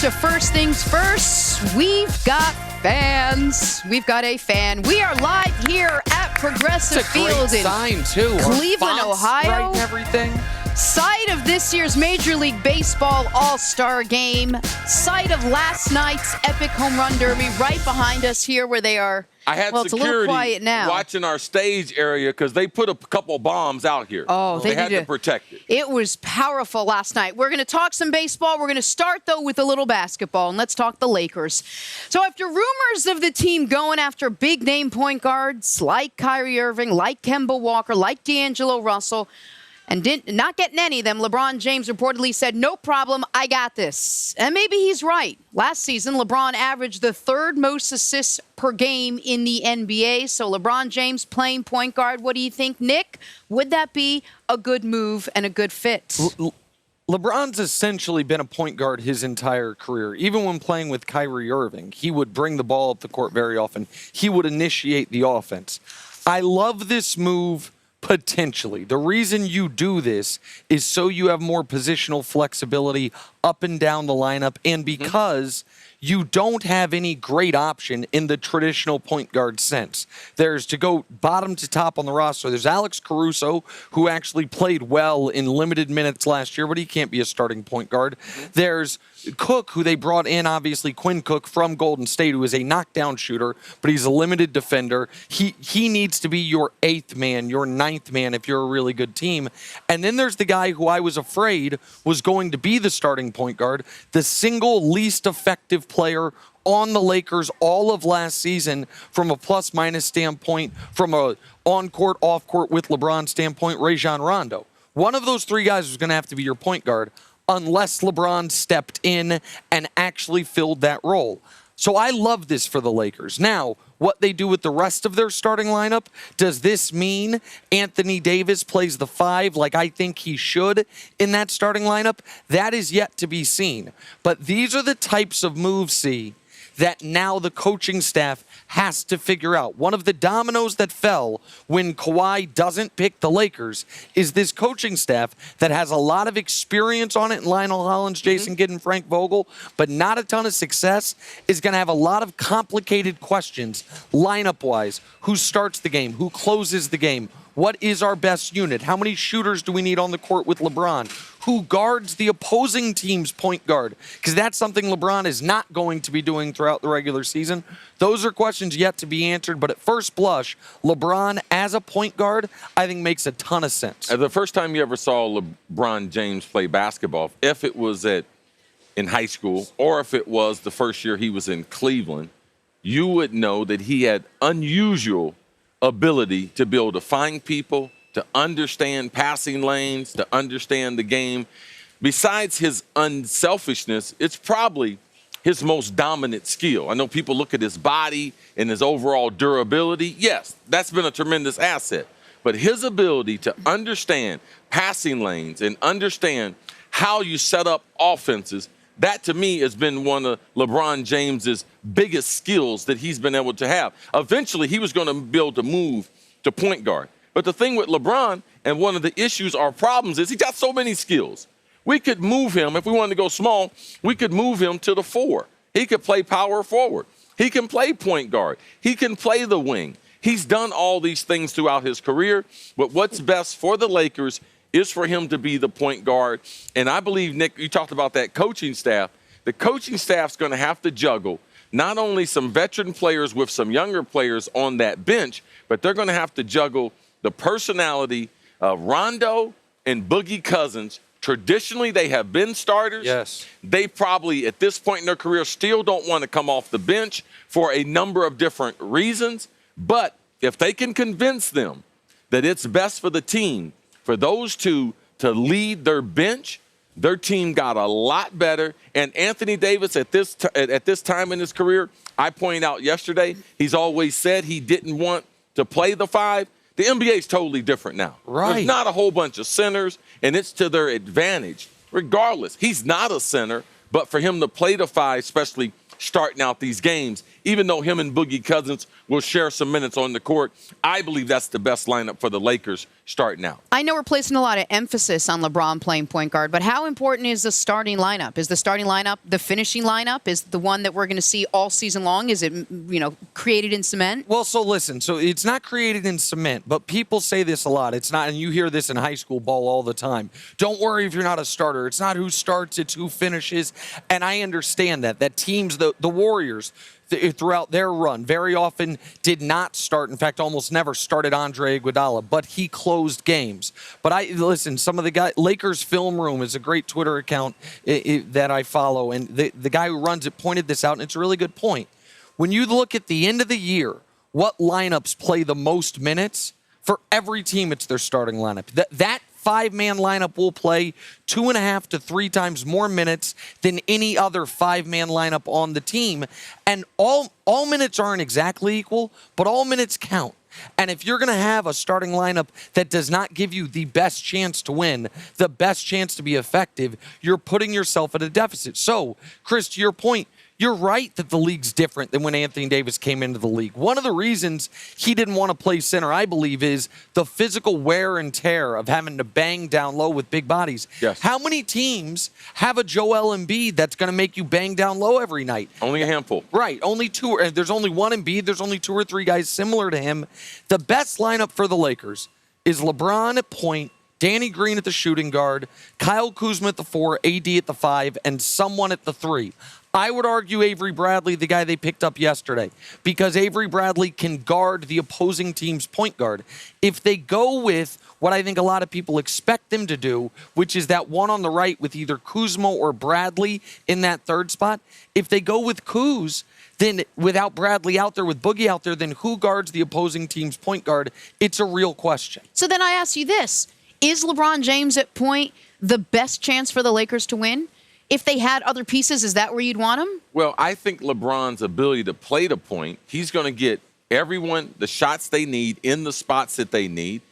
to First Things First. We've got fans. We've got a fan. We are live here at Progressive Field in Cleveland, Ohio. Right and everything. Site of this year's Major League Baseball All-Star Game. Site of last night's epic home run derby right behind us here where they are. I had it's a little quiet security now. watching our stage area because they put a couple bombs out here. Oh, they had to protect it. It was powerful last night. We're going to talk some baseball. We're going to start, though, with a little basketball, and let's talk the Lakers. So after rumors of the team going after big-name point guards like Kyrie Irving, like Kemba Walker, like D'Angelo Russell, and not getting any of them, LeBron James reportedly said, no problem, I got this. And maybe he's right. Last season, LeBron averaged the third most assists per game in the NBA. So LeBron James playing point guard, what do you think, Nick? Would that be a good move and a good fit? LeBron's essentially been a point guard his entire career. Even when playing with Kyrie Irving, he would bring the ball up the court very often. He would initiate the offense. I love this move. Potentially. The reason you do this is so you have more positional flexibility up and down the lineup, and because you don't have any great option in the traditional point guard sense. There's, to go bottom to top on the roster, there's Alex Caruso, who actually played well in limited minutes last year, but he can't be a starting point guard. There's Cook, who they brought in, obviously, Quinn Cook from Golden State, who is a knockdown shooter, but he's a limited defender. He needs to be your eighth man, your ninth man, if you're a really good team. And then there's the guy who I was afraid was going to be the starting point guard, the single least effective player on the Lakers all of last season from a plus-minus standpoint, from a on-court, off-court with LeBron standpoint, Rajon Rondo. One of those three guys was going to have to be your point guard unless LeBron stepped in and actually filled that role. So I love this for the Lakers. Now, what they do with the rest of their starting lineup, does this mean Anthony Davis plays the 5 like I think he should in that starting lineup? That is yet to be seen. But these are the types of moves, see, that now the coaching staff has to figure out. One of the dominoes that fell when Kawhi doesn't pick the Lakers is this coaching staff that has a lot of experience on it in Lionel Hollins, Jason Kidd, and Frank Vogel, but not a ton of success, is going to have a lot of complicated questions lineup-wise. Who starts the game? Who closes the game? What is our best unit? How many shooters do we need on the court with LeBron? Who guards the opposing team's point guard? Because that's something LeBron is not going to be doing throughout the regular season. Those are questions yet to be answered, but at first blush, LeBron as a point guard, I think makes a ton of sense. The first time you ever saw LeBron James play basketball, if it was in high school or if it was the first year he was in Cleveland, you would know that he had unusual ability to be able to find people, to understand passing lanes, to understand the game. Besides his unselfishness, it's probably his most dominant skill. I know people look at his body and his overall durability. Yes, that's been a tremendous asset. But his ability to understand passing lanes and understand how you set up offenses, that to me has been one of LeBron James's biggest skills that he's been able to have. Eventually, he was going to be able to move to point guard. But the thing with LeBron, and one of the issues or problems, is he got so many skills. We could move him, if we wanted to go small, we could move him to the 4. He could play power forward. He can play point guard. He can play the wing. He's done all these things throughout his career. But what's best for the Lakers is for him to be the point guard. And I believe, Nick, you talked about that coaching staff. The coaching staff's going to have to juggle not only some veteran players with some younger players on that bench, but they're going to have to juggle the personality of Rondo and Boogie Cousins. Traditionally, they have been starters. Yes. They probably, at this point in their career, still don't want to come off the bench for a number of different reasons. But if they can convince them that it's best for the team for those two to lead their bench, their team got a lot better. And Anthony Davis, at this time in his career, I pointed out yesterday, he's always said he didn't want to play the 5. The NBA is totally different now. Right. There's not a whole bunch of centers, and it's to their advantage. Regardless, he's not a center, but for him to play the 5, especially starting out these games, even though him and Boogie Cousins will share some minutes on the court, I believe that's the best lineup for the Lakers starting out. I know we're placing a lot of emphasis on LeBron playing point guard, but how important is the starting lineup? Is the starting lineup the finishing lineup? Is the one that we're going to see all season long? Is it, created in cement? Well, so listen, so it's not created in cement, but people say this a lot. It's not, and you hear this in high school ball all the time. Don't worry if you're not a starter. It's not who starts, it's who finishes. And I understand that teams, the Warriors, throughout their run, very often did not start. In fact, almost never started Andre Iguodala, but he closed games. But listen, some of the guys, Lakers Film Room is a great Twitter account that I follow, and the guy who runs it pointed this out, and it's a really good point. When you look at the end of the year, what lineups play the most minutes? For every team, it's their starting lineup. That five-man lineup will play 2.5 to 3 times more minutes than any other five-man lineup on the team. And all minutes aren't exactly equal, but all minutes count. And if you're going to have a starting lineup that does not give you the best chance to win, the best chance to be effective, you're putting yourself at a deficit. So, Chris, to your point, you're right that the league's different than when Anthony Davis came into the league. One of the reasons he didn't want to play center, I believe, is the physical wear and tear of having to bang down low with big bodies. Yes. How many teams have a Joel Embiid that's going to make you bang down low every night? Only a handful. Right. Only two. There's only one Embiid. There's only 2 or 3 guys similar to him. The best lineup for the Lakers is LeBron at point, Danny Green at the shooting guard, Kyle Kuzma at the 4, AD at the 5, and someone at the 3. I would argue Avery Bradley, the guy they picked up yesterday, because Avery Bradley can guard the opposing team's point guard. If they go with what I think a lot of people expect them to do, which is that one on the right with either Kuzma or Bradley in that third spot, if they go with Kuz, then without Bradley out there, with Boogie out there, then who guards the opposing team's point guard? It's a real question. So then I ask you this. Is LeBron James at point the best chance for the Lakers to win? If they had other pieces, is that where you'd want him? Well, I think LeBron's ability to play the point, he's going to get everyone the shots they need in the spots that they need.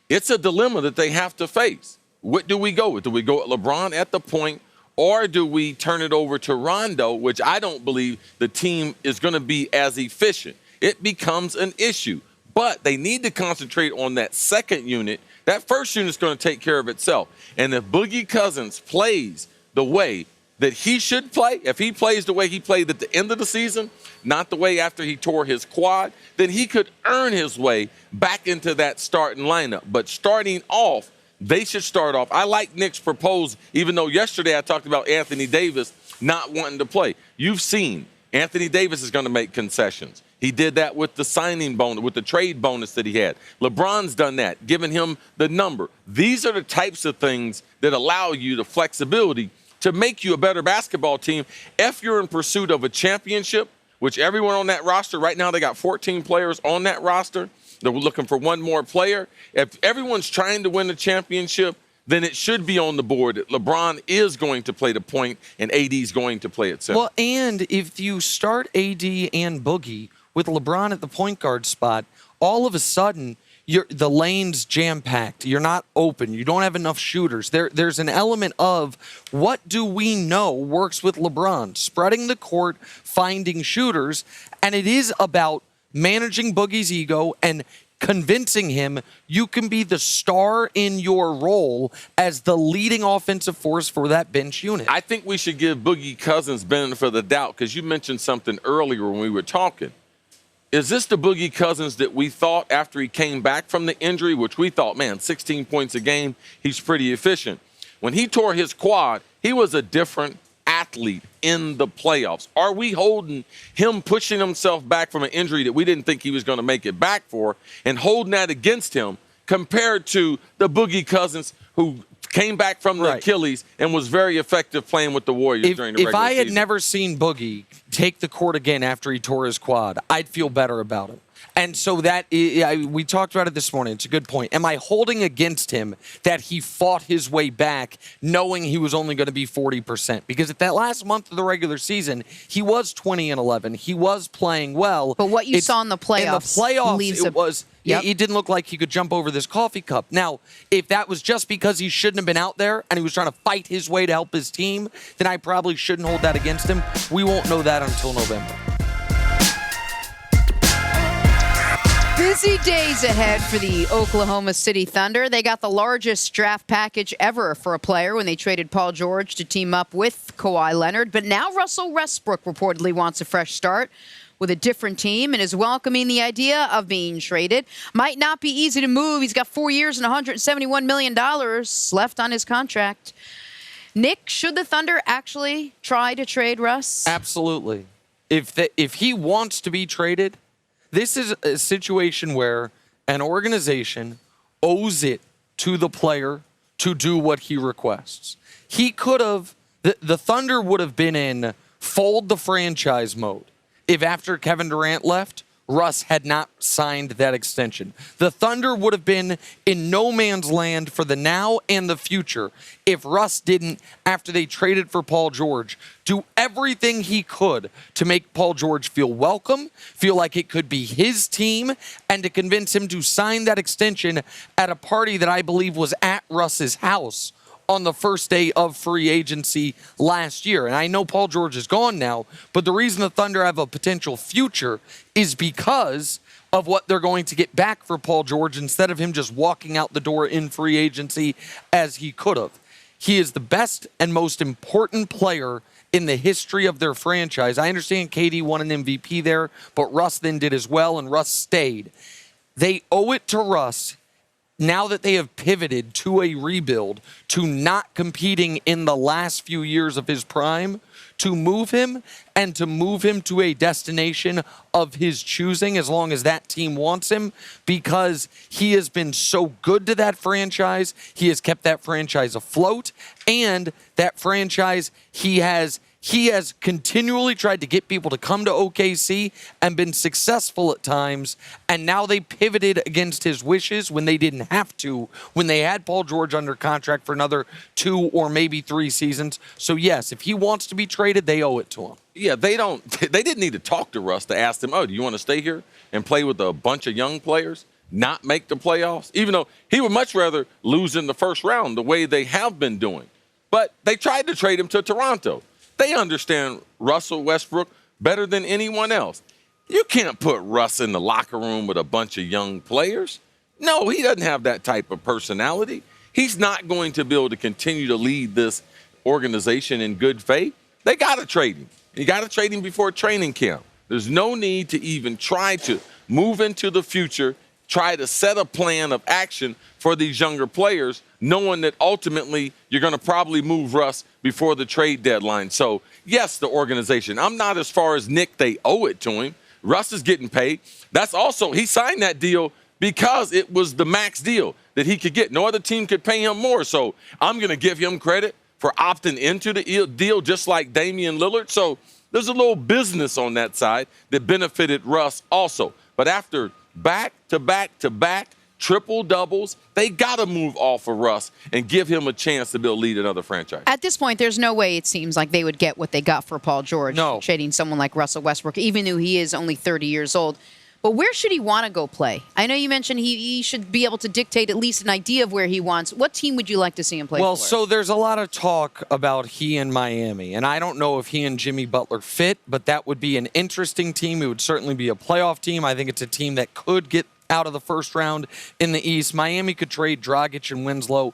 It's a dilemma that they have to face. What do we go with? Do we go with LeBron at the point, or do we turn it over to Rondo, which I don't believe the team is going to be as efficient? It becomes an issue. But they need to concentrate on that second unit. That first unit is going to take care of itself. And if Boogie Cousins plays the way that he should play, if he plays the way he played at the end of the season, not the way after he tore his quad, then he could earn his way back into that starting lineup. But starting off, they should start off. I like Nick's proposal, even though yesterday I talked about Anthony Davis not wanting to play. You've seen Anthony Davis is going to make concessions. He did that with the signing bonus, with the trade bonus that he had. LeBron's done that, giving him the number. These are the types of things that allow you the flexibility to make you a better basketball team if you're in pursuit of a championship, which everyone on that roster, right now they got 14 players on that roster. They're looking for one more player. If everyone's trying to win a championship, then it should be on the board that LeBron is going to play the point and AD is going to play at center. Well, and if you start AD and Boogie with LeBron at the point guard spot, all of a sudden the lane's jam-packed. You're not open. You don't have enough shooters. There's an element of what do we know works with LeBron? Spreading the court, finding shooters, and it is about managing Boogie's ego and convincing him you can be the star in your role as the leading offensive force for that bench unit. I think we should give Boogie Cousins benefit of the doubt because you mentioned something earlier when we were talking. Is this the Boogie Cousins that we thought after he came back from the injury, which we thought, man, 16 points a game, he's pretty efficient. When he tore his quad, he was a different athlete in the playoffs. Are we holding him pushing himself back from an injury that we didn't think he was going to make it back for and holding that against him compared to the Boogie Cousins who came back from the Achilles and was very effective playing with the Warriors during the regular season? If I had never seen Boogie take the court again after he tore his quad, I'd feel better about him. And so we talked about it this morning. It's a good point. Am I holding against him that he fought his way back knowing he was only going to be 40%? Because at that last month of the regular season, he was 20-11. He was playing well. But what you saw in the playoffs leaves it didn't look like he could jump over this coffee cup. Now, if that was just because he shouldn't have been out there and he was trying to fight his way to help his team, then I probably shouldn't hold that against him. We won't know that until November. Busy days ahead for the Oklahoma City Thunder. They got the largest draft package ever for a player when they traded Paul George to team up with Kawhi Leonard. But now Russell Westbrook reportedly wants a fresh start with a different team and is welcoming the idea of being traded. Might not be easy to move. He's got 4 years and $171 million left on his contract. Nick, should the Thunder actually try to trade Russ? Absolutely. If he wants to be traded, this is a situation where an organization owes it to the player to do what he requests. He could have, the Thunder would have been in fold the franchise mode if after Kevin Durant left, Russ had not signed that extension. The Thunder would have been in no man's land for the now and the future if Russ didn't, after they traded for Paul George, do everything he could to make Paul George feel welcome, feel like it could be his team, and to convince him to sign that extension at a party that I believe was at Russ's house on the first day of free agency last year. And I know Paul George is gone now, but the reason the Thunder have a potential future is because of what they're going to get back for Paul George instead of him just walking out the door in free agency as he could have. He is the best and most important player in the history of their franchise. I understand KD won an MVP there, but Russ then did as well, and Russ stayed. They owe it to Russ, now that they have pivoted to a rebuild, to not competing in the last few years of his prime, to move him and to move him to a destination of his choosing as long as that team wants him, because he has been so good to that franchise. He has kept that franchise afloat, and that franchise he has continually tried to get people to come to OKC and been successful at times, and now they pivoted against his wishes when they didn't have to, when they had Paul George under contract for another 2 or maybe 3 seasons. So yes, if he wants to be traded, they owe it to him. Yeah, they didn't need to talk to Russ to ask him, oh, do you want to stay here and play with a bunch of young players, not make the playoffs? Even though he would much rather lose in the first round the way they have been doing. But they tried to trade him to Toronto. They understand Russell Westbrook better than anyone else. You can't put Russ in the locker room with a bunch of young players. No, he doesn't have that type of personality. He's not going to be able to continue to lead this organization in good faith. They got to trade him. You got to trade him before training camp. There's no need to even try to move into the future, try to set a plan of action for these younger players, knowing that ultimately you're going to probably move Russ before the trade deadline. So, yes, the organization. I'm not as far as Nick, they owe it to him. Russ is getting paid. That's also, he signed that deal because it was the max deal that he could get. No other team could pay him more. So I'm going to give him credit for opting into the deal, just like Damian Lillard. So there's a little business on that side that benefited Russ also. But after back-to-back triple doubles, they got to move off of Russ and give him a chance to be able to lead another franchise. At this point, there's no way it seems like they would get what they got for Paul George, no, trading someone like Russell Westbrook, even though he is only 30 years old. But where should he want to go play? I know you mentioned he should be able to dictate at least an idea of where he wants. What team would you like to see him play for? Well, so there's a lot of talk about he and Miami, and I don't know if he and Jimmy Butler fit, but that would be an interesting team. It would certainly be a playoff team. I think it's a team that could get out of the first round in the East. Miami could trade Dragic and Winslow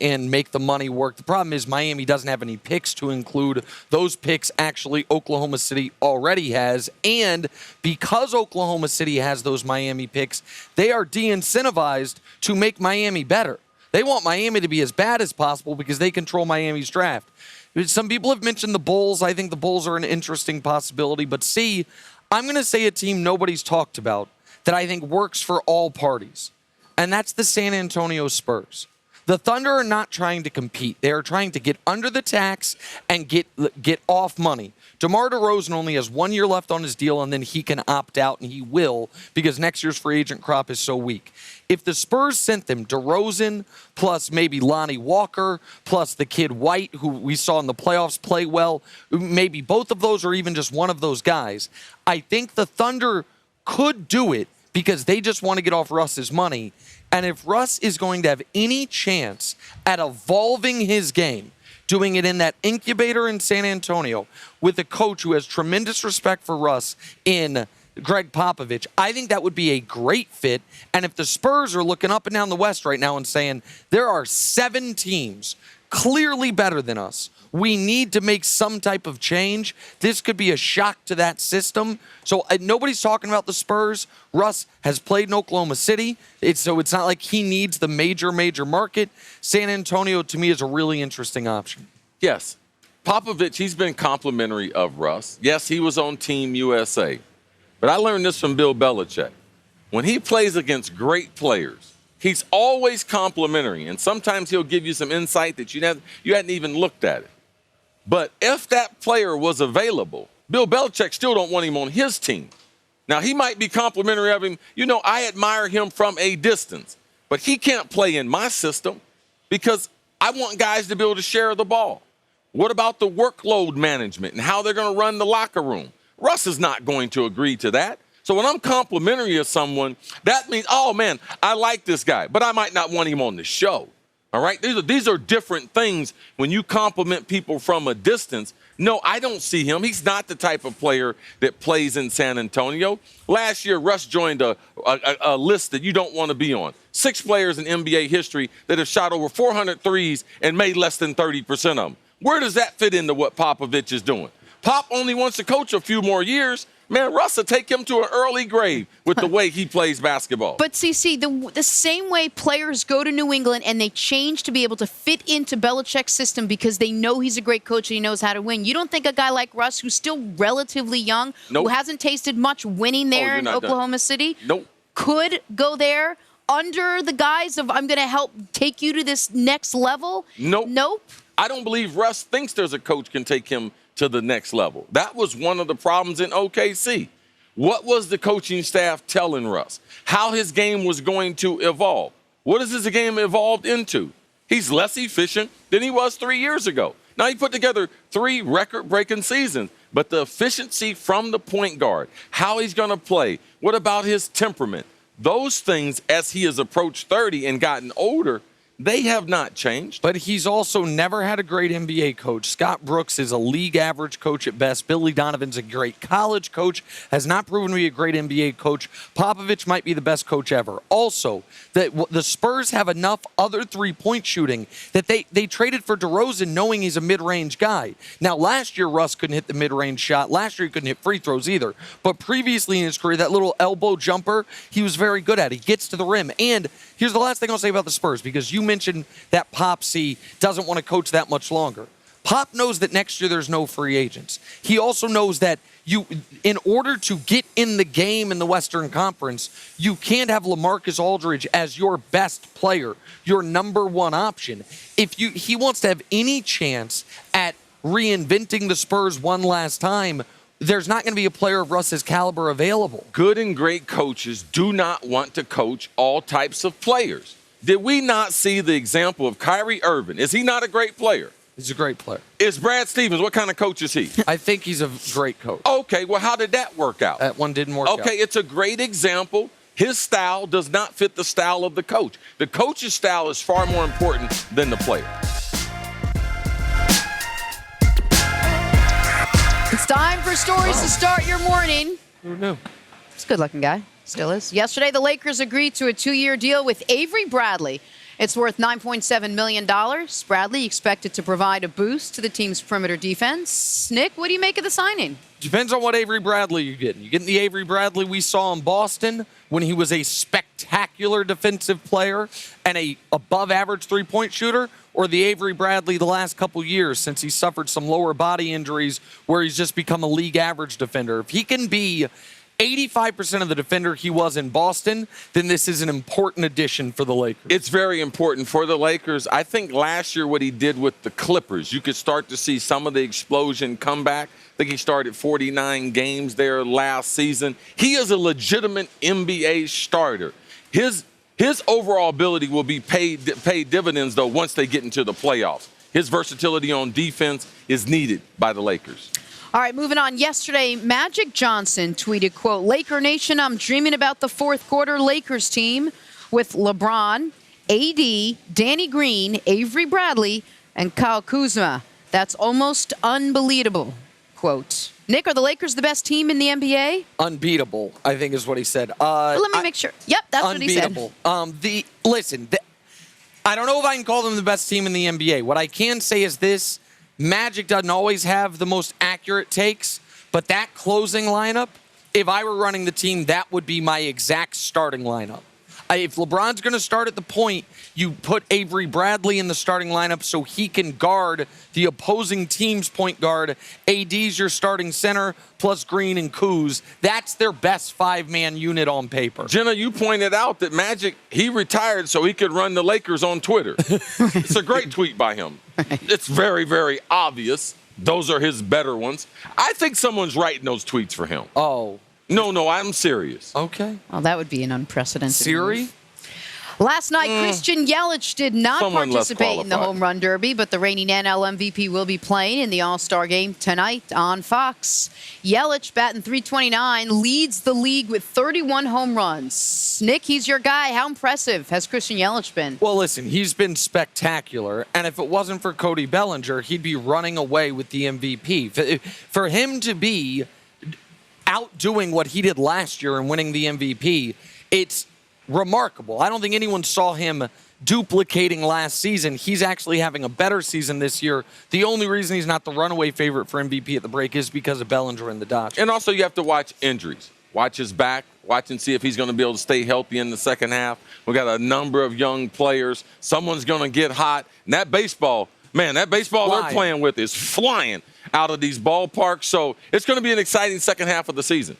and make the money work. The problem is Miami doesn't have any picks to include. Those picks actually Oklahoma City already has. And because Oklahoma City has those Miami picks, they are de-incentivized to make Miami better. They want Miami to be as bad as possible because they control Miami's draft. Some people have mentioned the Bulls. I think the Bulls are an interesting possibility. But see, I'm going to say a team nobody's talked about that I think works for all parties, and that's the San Antonio Spurs. The Thunder are not trying to compete. They are trying to get under the tax and get off money. DeMar DeRozan only has 1 year left on his deal, and then he can opt out, and he will, because next year's free agent crop is so weak. If the Spurs sent them DeRozan plus maybe Lonnie Walker plus the kid White, who we saw in the playoffs play well, maybe both of those or even just one of those guys, I think the Thunder could do it, because they just want to get off Russ's money. And if Russ is going to have any chance at evolving his game, doing it in that incubator in San Antonio with a coach who has tremendous respect for Russ in Greg Popovich. I think that would be a great fit. And if the Spurs are looking up and down the West right now and saying there are 7 teams clearly better than us, we need to make some type of change, this could be a shock to that system. So nobody's talking about the Spurs. Russ has played in Oklahoma City, so it's not like he needs the major market. San Antonio, to me, is a really interesting option. Yes. Popovich, he's been complimentary of Russ. Yes, he was on Team USA. But I learned this from Bill Belichick. When he plays against great players, he's always complimentary. And sometimes he'll give you some insight that you hadn't even looked at it. But if that player was available, Bill Belichick still don't want him on his team. Now, he might be complimentary of him. You know, I admire him from a distance. But he can't play in my system because I want guys to be able to share the ball. What about the workload management and how they're going to run the locker room? Russ is not going to agree to that. So when I'm complimentary of someone, that means, oh, man, I like this guy, but I might not want him on the show. All right? These are different things when you compliment people from a distance. No, I don't see him. He's not the type of player that plays in San Antonio. Last year, Russ joined a list that you don't want to be on. 6 players in NBA history that have shot over 400 threes and made less than 30% of them. Where does that fit into what Popovich is doing? Pop only wants to coach a few more years. Man, Russ will take him to an early grave with the way he plays basketball. But CC, the same way players go to New England and they change to be able to fit into Belichick's system because they know he's a great coach and he knows how to win. You don't think a guy like Russ, who's still relatively young, who hasn't tasted much winning there in Oklahoma City, could go there under the guise of, I'm going to help take you to this next level? Nope. I don't believe Russ thinks there's a coach can take him to the next level. That was one of the problems in OKC. What was the coaching staff telling Russ? How his game was going to evolve. What has his game evolved into? He's less efficient than he was 3 years ago. Now, he put together 3 record-breaking seasons, but the efficiency from the point guard, how he's going to play, what about his temperament? Those things, as he has approached 30 and gotten older, they have not changed. But he's also never had a great NBA coach. Scott Brooks is a league average coach at best. Billy Donovan's a great college coach, has not proven to be a great NBA coach. Popovich might be the best coach ever. Also, the Spurs have enough other three-point shooting that they traded for DeRozan knowing he's a mid-range guy. Now, last year, Russ couldn't hit the mid-range shot. Last year, he couldn't hit free throws either. But previously in his career, that little elbow jumper, he was very good at. He gets to the rim. And here's the last thing I'll say about the Spurs, because you mentioned that Popsy doesn't want to coach that much longer. Pop knows that next year there's no free agents. He also knows that in order to get in the game in the Western Conference, you can't have LaMarcus Aldridge as your best player, your number one option. He wants to have any chance at reinventing the Spurs one last time, there's not going to be a player of Russ's caliber available. Good and great coaches do not want to coach all types of players. Did we not see the example of Kyrie Irving? Is he not a great player? He's a great player. Is Brad Stevens, what kind of coach is he? I think he's a great coach. Okay, well, how did that work out? That one didn't work out. Okay, it's a great example. His style does not fit the style of the coach. The coach's style is far more important than the player. It's time for stories to start your morning. Who knew? He's a good-looking guy. Still is. Yesterday, the Lakers agreed to a 2-year deal with Avery Bradley. It's worth $9.7 million. Bradley expected to provide a boost to the team's perimeter defense. Nick, what do you make of the signing? Depends on what Avery Bradley you're getting. You getting the Avery Bradley we saw in Boston when he was a spectacular defensive player and a above-average three-point shooter, or the Avery Bradley the last couple years since he suffered some lower body injuries where he's just become a league average defender? If he can be 85% of the defender he was in Boston, then this is an important addition for the Lakers. It's very important for the Lakers. I think last year what he did with the Clippers, you could start to see some of the explosion come back. I think he started 49 games there last season. He is a legitimate NBA starter. His overall ability will be paid dividends, though, once they get into the playoffs. His versatility on defense is needed by the Lakers. All right, moving on. Yesterday, Magic Johnson tweeted, quote, "Laker Nation, I'm dreaming about the fourth quarter Lakers team with LeBron, AD, Danny Green, Avery Bradley, and Kyle Kuzma. That's almost unbelievable," quote. Nick, are the Lakers the best team in the NBA? Unbeatable, I think is what he said. Well, let me make sure. Yep, that's what he said. Unbeatable. I don't know if I can call them the best team in the NBA. What I can say is this: Magic doesn't always have the most accurate takes, but that closing lineup, if I were running the team, that would be my exact starting lineup. If LeBron's going to start at the point, you put Avery Bradley in the starting lineup so he can guard the opposing team's point guard. AD's your starting center, plus Green and Kuz. That's their best five-man unit on paper. Jenna, you pointed out that Magic, he retired so he could run the Lakers on Twitter. It's a great tweet by him. It's very, very obvious. Those are his better ones. I think someone's writing those tweets for him. Oh. No, I'm serious. Okay. Well, that would be an unprecedented Siri? move. Last night, Christian Yelich did not Someone less participate in the qualified. Home Run Derby, but the reigning NL MVP will be playing in the All-Star Game tonight on Fox. Yelich, batting .329, leads the league with 31 home runs. Nick, he's your guy. How impressive has Christian Yelich been? Well, listen, he's been spectacular, and if it wasn't for Cody Bellinger, he'd be running away with the MVP. For him to be outdoing what he did last year and winning the MVP, it's remarkable. I don't think anyone saw him duplicating last season. He's actually having a better season this year. The only reason he's not the runaway favorite for MVP at the break is because of Bellinger and the Dodgers. And also you have to watch injuries. Watch his back. Watch and see if he's going to be able to stay healthy in the second half. We got a number of young players. Someone's going to get hot. And that baseball they're playing with is flying out of these ballparks. So it's going to be an exciting second half of the season.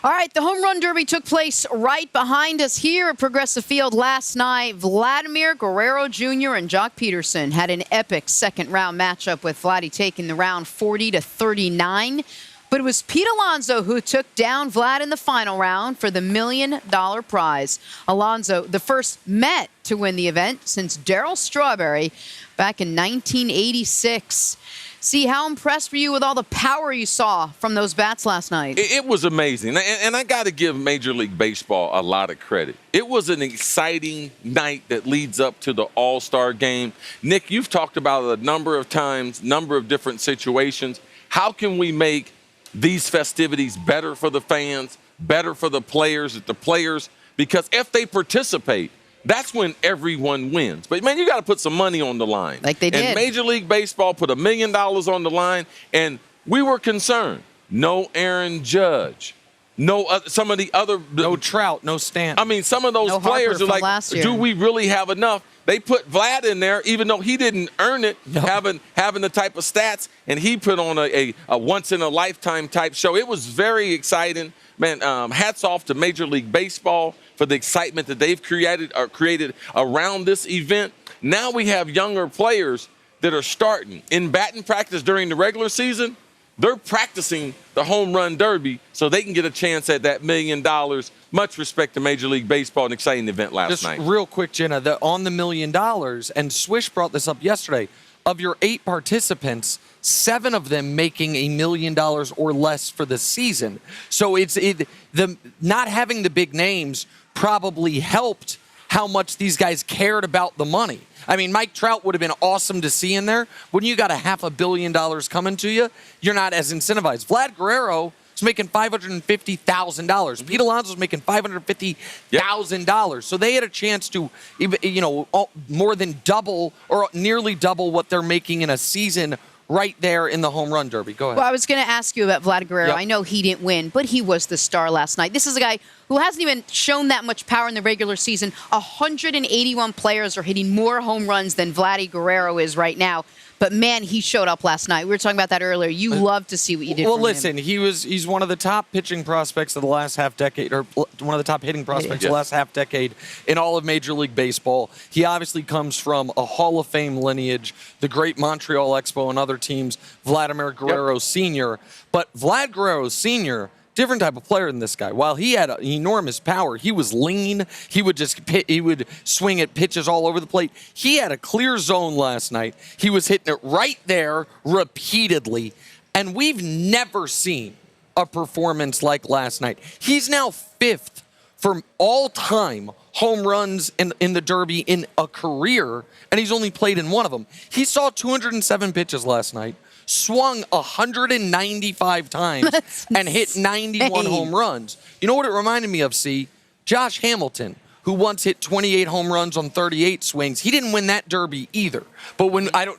All right, the Home Run Derby took place right behind us here at Progressive Field last night. Vladimir Guerrero Jr. and Jock Peterson had an epic second-round matchup with Vladdy taking the round 40-39. But it was Pete Alonso who took down Vlad in the final round for the $1 million prize. Alonso, the first Met to win the event since Darryl Strawberry back in 1986. See, how impressed were you with all the power you saw from those bats last night? It was amazing. And I got to give Major League Baseball a lot of credit. It was an exciting night that leads up to the All-Star game. Nick, you've talked about it a number of times, number of different situations. How can we make these festivities better for the fans, better for the players, because if they participate, that's when everyone wins. But, man, you got to put some money on the line. Like they did. And Major League Baseball put $1 million on the line, and we were concerned. No Aaron Judge. Some of the other. No Trout, no Stanton. I mean, some of those No players Harper are from like, last year. do we really have enough? They put Vlad in there, even though he didn't earn it, having the type of stats, and he put on a once-in-a-lifetime type show. It was very exciting. Man, hats off to Major League Baseball for the excitement that they've created around this event. Now we have younger players that are starting. In batting practice during the regular season, they're practicing the Home Run Derby so they can get a chance at that $1 million. Much respect to Major League Baseball, an exciting event last night. Just real quick, Jenna, on the $1 million, and Swish brought this up yesterday, of your 8 participants, 7 of them making $1 million or less for the season. So the not having the big names probably helped how much these guys cared about the money. I mean, Mike Trout would have been awesome to see in there. When you got $500 million coming to you, you're not as incentivized. Vlad Guerrero is making $550,000. Pete Alonso's making $550,000. So they had a chance to, more than double or nearly double what they're making in a season right there in the Home Run Derby. Go ahead. Well, I was going to ask you about Vlad Guerrero. Yep. I know he didn't win, but he was the star last night. This is a guy who hasn't even shown that much power in the regular season. 181 players are hitting more home runs than Vladdy Guerrero is right now. But, man, he showed up last night. We were talking about that earlier. You love to see what you did Well, from listen, him. he's one of the top pitching prospects of the last half decade, or one of the top hitting prospects of the last half decade in all of Major League Baseball. He obviously comes from a Hall of Fame lineage, the great Montreal Expo and other teams, Vladimir Guerrero Sr. But Vlad Guerrero Sr., different type of player than this guy. While he had enormous power, he was lean. He would swing at pitches all over the plate. He had a clear zone last night. He was hitting it right there repeatedly. And we've never seen a performance like last night. He's now 5th for all-time home runs in the Derby in a career, and he's only played in one of them. He saw 207 pitches last night, swung 195 times and hit 91 home runs. You know what it reminded me of, C? Josh Hamilton, who once hit 28 home runs on 38 swings. He didn't win that derby either. But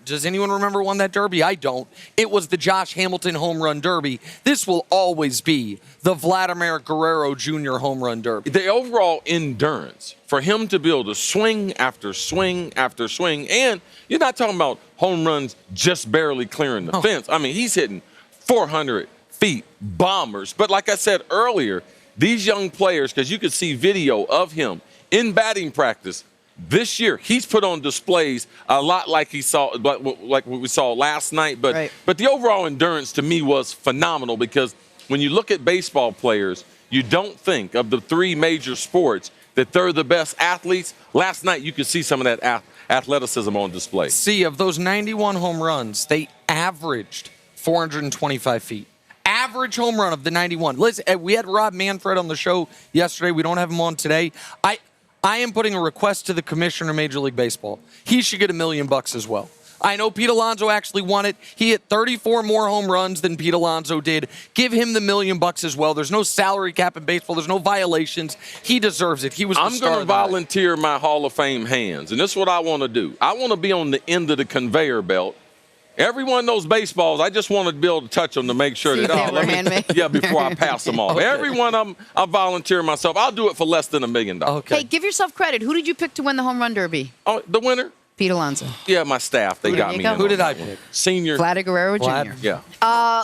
does anyone remember won that derby? I don't. It was the Josh Hamilton home run derby. This will always be the Vladimir Guerrero Jr. home run derby. The overall endurance for him to be able to swing after swing after swing, and you're not talking about home runs just barely clearing the fence. I mean, he's hitting 400 feet bombers. But like I said earlier, these young players, because you could see video of him in batting practice this year, he's put on displays a lot like what we saw last night. But the overall endurance to me was phenomenal, because when you look at baseball players, you don't think of the three major sports that they're the best athletes. Last night, you could see some of that athleticism on display. See, of those 91 home runs, they averaged 425 feet. Average home run of the 91. Listen, we had Rob Manfred on the show yesterday. We don't have him on today. I am putting a request to the commissioner of Major League Baseball. He should get $1 million as well. I know Pete Alonso actually won it. He hit 34 more home runs than Pete Alonso did. Give him the $1 million as well. There's no salary cap in baseball. There's no violations. He deserves it. He was. I'm going to volunteer my Hall of Fame hands, and this is what I want to do. I want to be on the end of the conveyor belt. Every one of those baseballs, I just want to be able to touch them to make sure before I pass them off. Okay. Every one of them, I'll volunteer myself. I'll do it for less than $1 million. Okay. Hey, give yourself credit. Who did you pick to win the home run derby? Oh, the winner? Pete Alonso. Yeah, my staff. They got me. Who did I pick? Senior. Vladimir Guerrero Jr. Yeah.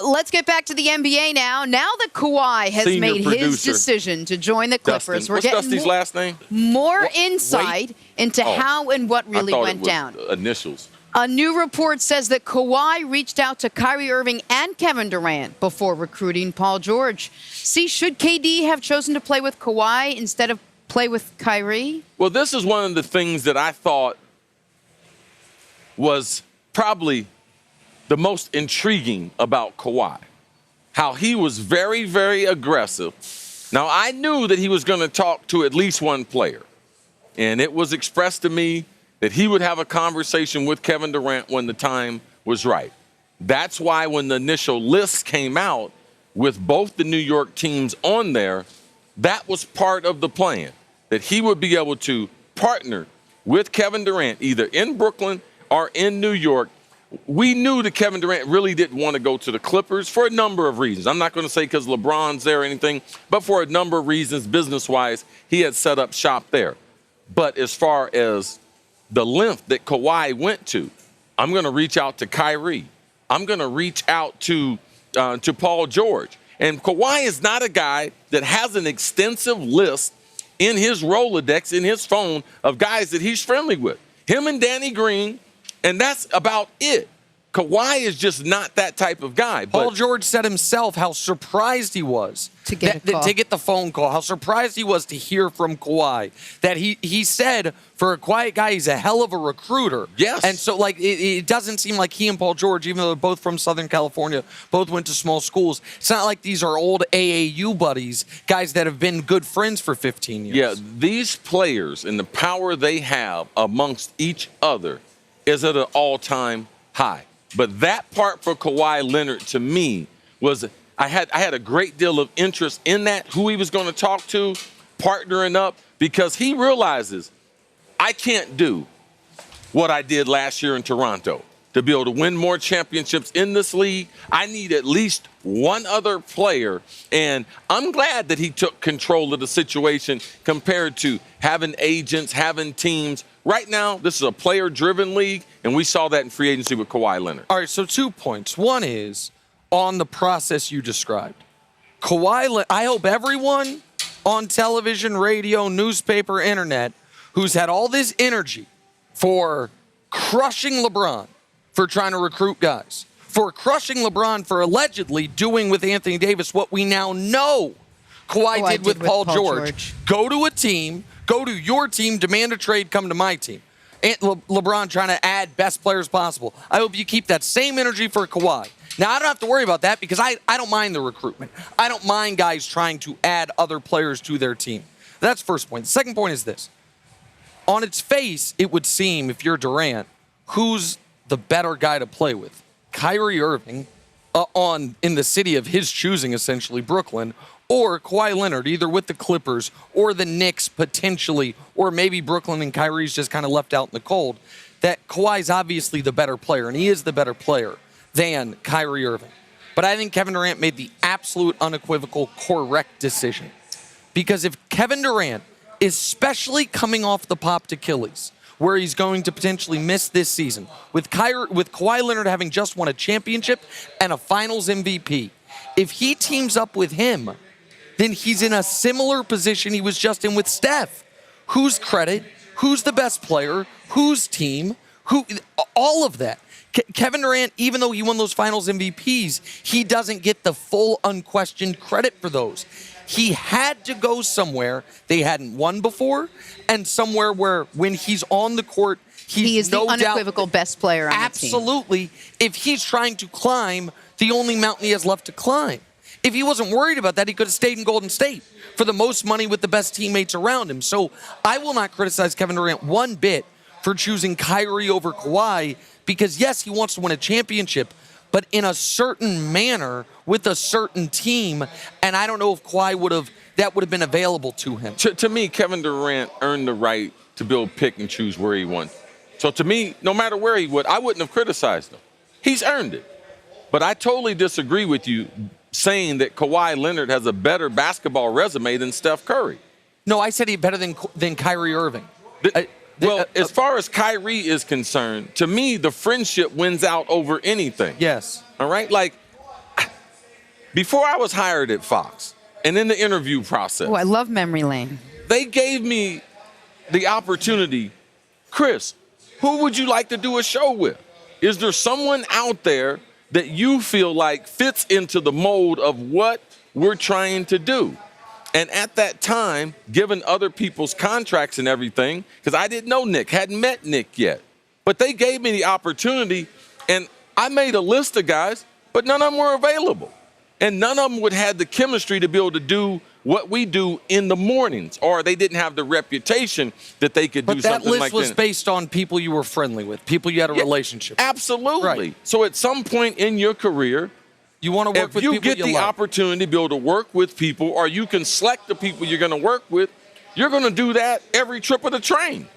Let's get back to the NBA now. Now that Kawhi has made his decision to join the Clippers, we're getting Dusty's last name? More insight into how and what really went down. Initials. A new report says that Kawhi reached out to Kyrie Irving and Kevin Durant before recruiting Paul George. See, should KD have chosen to play with Kawhi instead of play with Kyrie? Well, this is one of the things that I thought was probably the most intriguing about Kawhi. How he was very, very aggressive. Now, I knew that he was going to talk to at least one player. And it was expressed to me that he would have a conversation with Kevin Durant when the time was right. That's why when the initial list came out with both the New York teams on there, that was part of the plan, that he would be able to partner with Kevin Durant either in Brooklyn or in New York. We knew that Kevin Durant really didn't want to go to the Clippers for a number of reasons. I'm not going to say because LeBron's there or anything, but for a number of reasons, business-wise, he had set up shop there. But as far as the length that Kawhi went to, I'm going to reach out to Kyrie. I'm going to reach out to Paul George. And Kawhi is not a guy that has an extensive list in his Rolodex, in his phone, of guys that he's friendly with. Him and Danny Green, and that's about it. Kawhi is just not that type of guy. Paul George said himself how surprised he was to get the phone call, how surprised he was to hear from Kawhi. That he said, for a quiet guy, he's a hell of a recruiter. Yes. And so, it doesn't seem like he and Paul George, even though they're both from Southern California, both went to small schools, it's not like these are old AAU buddies, guys that have been good friends for 15 years. Yeah, these players and the power they have amongst each other is at an all-time high. But that part for Kawhi Leonard, to me, was I had a great deal of interest in that, who he was going to talk to, partnering up, because he realizes I can't do what I did last year in Toronto. To be able to win more championships in this league, I need at least one other player. And I'm glad that he took control of the situation compared to having agents, having teams. Right now, this is a player-driven league, and we saw that in free agency with Kawhi Leonard. All right, so 2 points. One is on the process you described. Kawhi, I hope everyone on television, radio, newspaper, internet, who's had all this energy for crushing LeBron, for trying to recruit guys, for crushing LeBron for allegedly doing with Anthony Davis what we now know Kawhi did with Paul George. Go to a team, go to your team, demand a trade, come to my team. And LeBron trying to add best players possible. I hope you keep that same energy for Kawhi. Now, I don't have to worry about that because I don't mind the recruitment. I don't mind guys trying to add other players to their team. That's the first point. The second point is this. On its face, it would seem, if you're Durant, who's the better guy to play with, Kyrie Irving in the city of his choosing, essentially, Brooklyn, or Kawhi Leonard, either with the Clippers or the Knicks potentially, or maybe Brooklyn and Kyrie's just kind of left out in the cold, that Kawhi's obviously the better player, and he is the better player than Kyrie Irving. But I think Kevin Durant made the absolute unequivocal correct decision. Because if Kevin Durant, especially coming off the popped Achilles, where he's going to potentially miss this season, with Kawhi Leonard having just won a championship and a finals MVP, if he teams up with him, then he's in a similar position he was just in with Steph. Whose credit? Who's the best player? Whose team? All of that. Kevin Durant, even though he won those finals MVPs, he doesn't get the full unquestioned credit for those. He had to go somewhere they hadn't won before, and somewhere where when he's on the court, he is the unequivocal best player on the team. Absolutely. If he's trying to climb the only mountain he has left to climb. If he wasn't worried about that, he could have stayed in Golden State for the most money with the best teammates around him. So I will not criticize Kevin Durant one bit for choosing Kyrie over Kawhi because, yes, he wants to win a championship, but in a certain manner with a certain team, and I don't know if Kawhi would have been available to him. To me, Kevin Durant earned the right to be able to pick and choose where he wants. So to me, no matter where he would, I wouldn't have criticized him. He's earned it. But I totally disagree with you saying that Kawhi Leonard has a better basketball resume than Steph Curry. No, I said he's better than Kyrie Irving. As far as Kyrie is concerned, to me, the friendship wins out over anything. Yes. All right? Like, before I was hired at Fox and in the interview process. Oh, I love memory lane. They gave me the opportunity, Cris, who would you like to do a show with? Is there someone out there that you feel like fits into the mold of what we're trying to do? And at that time, given other people's contracts and everything, because I didn't know Nick, hadn't met Nick yet, but they gave me the opportunity, and I made a list of guys, but none of them were available. And none of them would have the chemistry to be able to do what we do in the mornings, or they didn't have the reputation that they could do something like that. But that list was based on people you were friendly with, people you had a relationship with. Absolutely. Right. So at some point in your career, you want to work with people you love. If you get the opportunity to be able to work with people, or you can select the people you're going to work with, you're going to do that every trip of the train.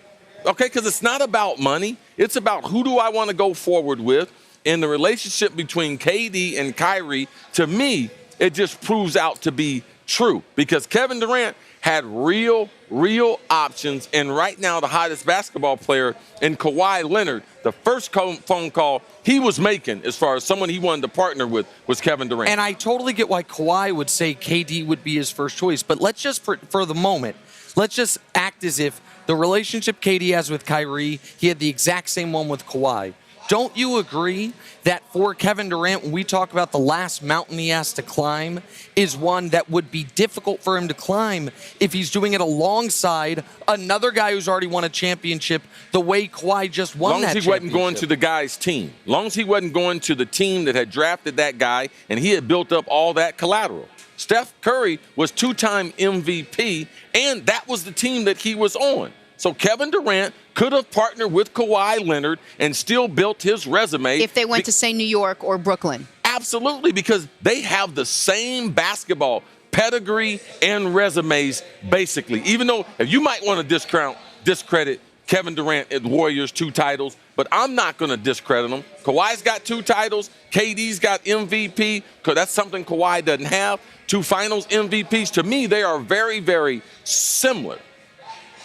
Okay? Because it's not about money. It's about who do I want to go forward with. And the relationship between KD and Kyrie, to me, it just proves out to be true. Because Kevin Durant had real options. And right now, the hottest basketball player in Kawhi Leonard, the first phone call he was making as far as someone he wanted to partner with was Kevin Durant. And I totally get why Kawhi would say KD would be his first choice. But let's just, for the moment, let's just act as if the relationship KD has with Kyrie, he had the exact same one with Kawhi. Don't you agree that for Kevin Durant, when we talk about the last mountain he has to climb, is one that would be difficult for him to climb if he's doing it alongside another guy who's already won a championship the way Kawhi just won that championship? As long as he wasn't going to the guy's team. As long as he wasn't going to the team that had drafted that guy and he had built up all that collateral. Steph Curry was two-time MVP, and that was the team that he was on. So Kevin Durant could have partnered with Kawhi Leonard and still built his resume. If they went to, say, New York or Brooklyn. Absolutely, because they have the same basketball pedigree and resumes, basically. Even though if you might want to discredit Kevin Durant at Warriors 2 titles, but I'm not going to discredit him. Kawhi's got 2 titles. KD's got MVP, because that's something Kawhi doesn't have. 2 finals MVPs. To me, they are very similar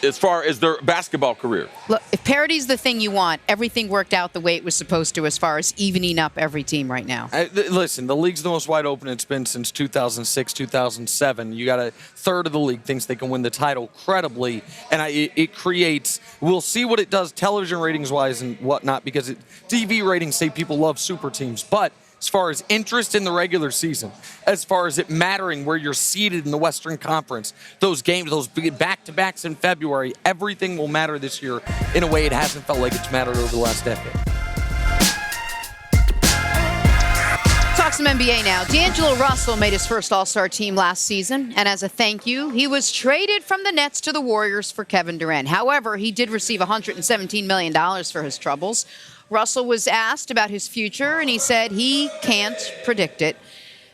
as far as their basketball career. Look, if parity's the thing you want, everything worked out the way it was supposed to as far as evening up every team right now. Listen, the league's the most wide open it's been since 2006, 2007. You got a third of the league thinks they can win the title credibly, and it creates, we'll see what it does television ratings-wise and whatnot, because TV ratings say people love super teams, but as far as interest in the regular season, as far as it mattering where you're seated in the Western Conference, those games, those big back-to-backs in February, everything will matter this year in a way it hasn't felt like it's mattered over the last decade. Talk some NBA now. D'Angelo Russell made his first All-Star team last season, and as a thank you, he was traded from the Nets to the Warriors for Kevin Durant. However, he did receive $117 million for his troubles. Russell was asked about his future, and he said he can't predict it.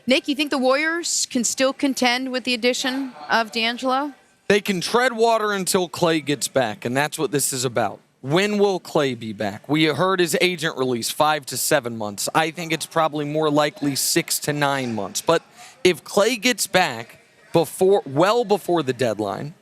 Nick, you think the Warriors can still contend with the addition of D'Angelo? They can tread water until Klay gets back, and that's what this is about. When will Klay be back? We heard his agent release 5 to 7 months. I think it's probably more likely 6 to 9 months. But if Klay gets back well before the deadline,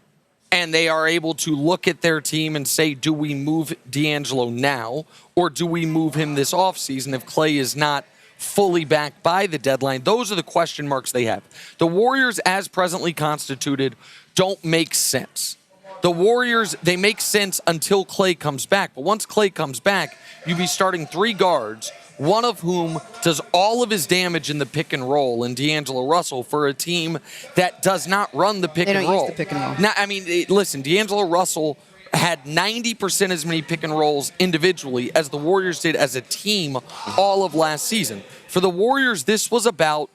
and they are able to look at their team and say, do we move D'Angelo now, or do we move him this offseason if Klay is not fully back by the deadline? Those are the question marks they have. The Warriors, as presently constituted, don't make sense. The Warriors, they make sense until Klay comes back. But once Klay comes back, you'll be starting 3 guards, one of whom does all of his damage in the pick and roll in D'Angelo Russell for a team that does not run the pick and roll. They don't use the pick and roll. Now, I mean, listen, D'Angelo Russell had 90% as many pick and rolls individually as the Warriors did as a team all of last season. For the Warriors, this was about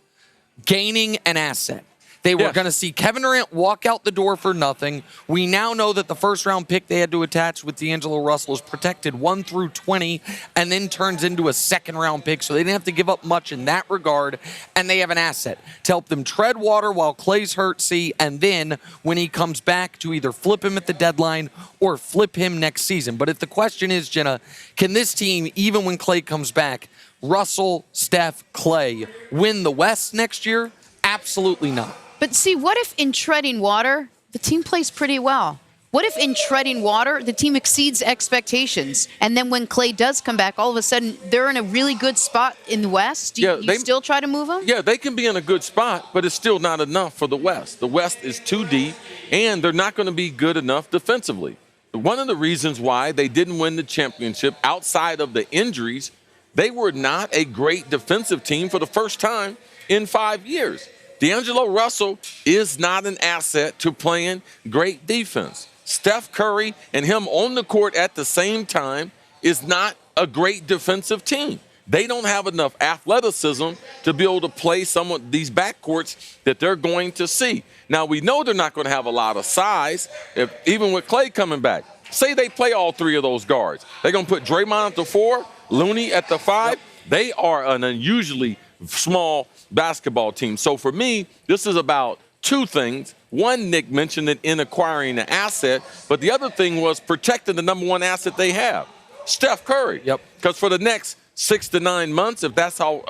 gaining an asset. They were going to see Kevin Durant walk out the door for nothing. We now know that the first-round pick they had to attach with D'Angelo Russell is protected 1 through 20 and then turns into a second-round pick, so they didn't have to give up much in that regard, and they have an asset to help them tread water while Klay's hurt, and then when he comes back to either flip him at the deadline or flip him next season. But if the question is, Jenna, can this team, even when Klay comes back, Russell, Steph, Klay, win the West next year? Absolutely not. But see, what if in treading water, the team plays pretty well? What if in treading water, the team exceeds expectations? And then when Klay does come back, all of a sudden, they're in a really good spot in the West? Do you still try to move them? Yeah, they can be in a good spot, but it's still not enough for the West. The West is too deep, and they're not going to be good enough defensively. One of the reasons why they didn't win the championship outside of the injuries, they were not a great defensive team for the first time in 5 years. D'Angelo Russell is not an asset to playing great defense. Steph Curry and him on the court at the same time is not a great defensive team. They don't have enough athleticism to be able to play some of these backcourts that they're going to see. Now, we know they're not going to have a lot of size, even with Klay coming back. Say they play all 3 of those guards. They're going to put Draymond at the 4, Looney at the 5. They are an unusually small basketball team. So for me, this is about 2 things. One, Nick mentioned it in acquiring an asset, but the other thing was protecting the number 1 asset they have, Steph Curry. Yep. Because for the next 6 to 9 months, if that's how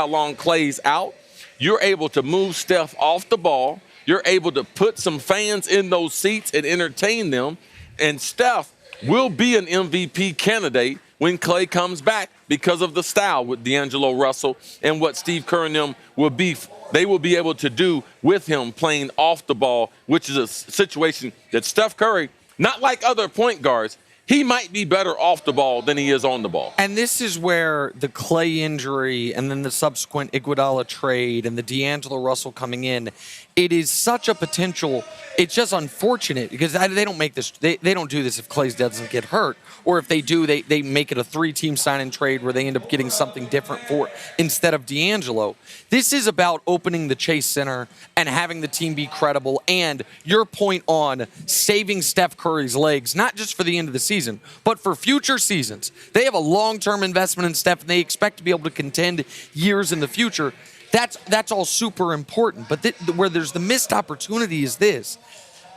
long Klay's out, you're able to move Steph off the ball. You're able to put some fans in those seats and entertain them. And Steph will be an MVP candidate when Klay comes back because of the style with D'Angelo Russell and what Steve Kerr and them will be able to do with him playing off the ball, which is a situation that Steph Curry, not like other point guards, he might be better off the ball than he is on the ball. And this is where the Klay injury and then the subsequent Iguodala trade and the D'Angelo Russell coming in, it is such a potential. It's just unfortunate because they don't make this. They don't do this if Klay doesn't get hurt, or if they do, they make it a 3-team sign and trade where they end up getting something different for instead of D'Angelo. This is about opening the Chase Center and having the team be credible. And your point on saving Steph Curry's legs, not just for the end of the season, but for future seasons. They have a long-term investment in Steph, and they expect to be able to contend years in the future. That's all super important. But where there's the missed opportunity is this.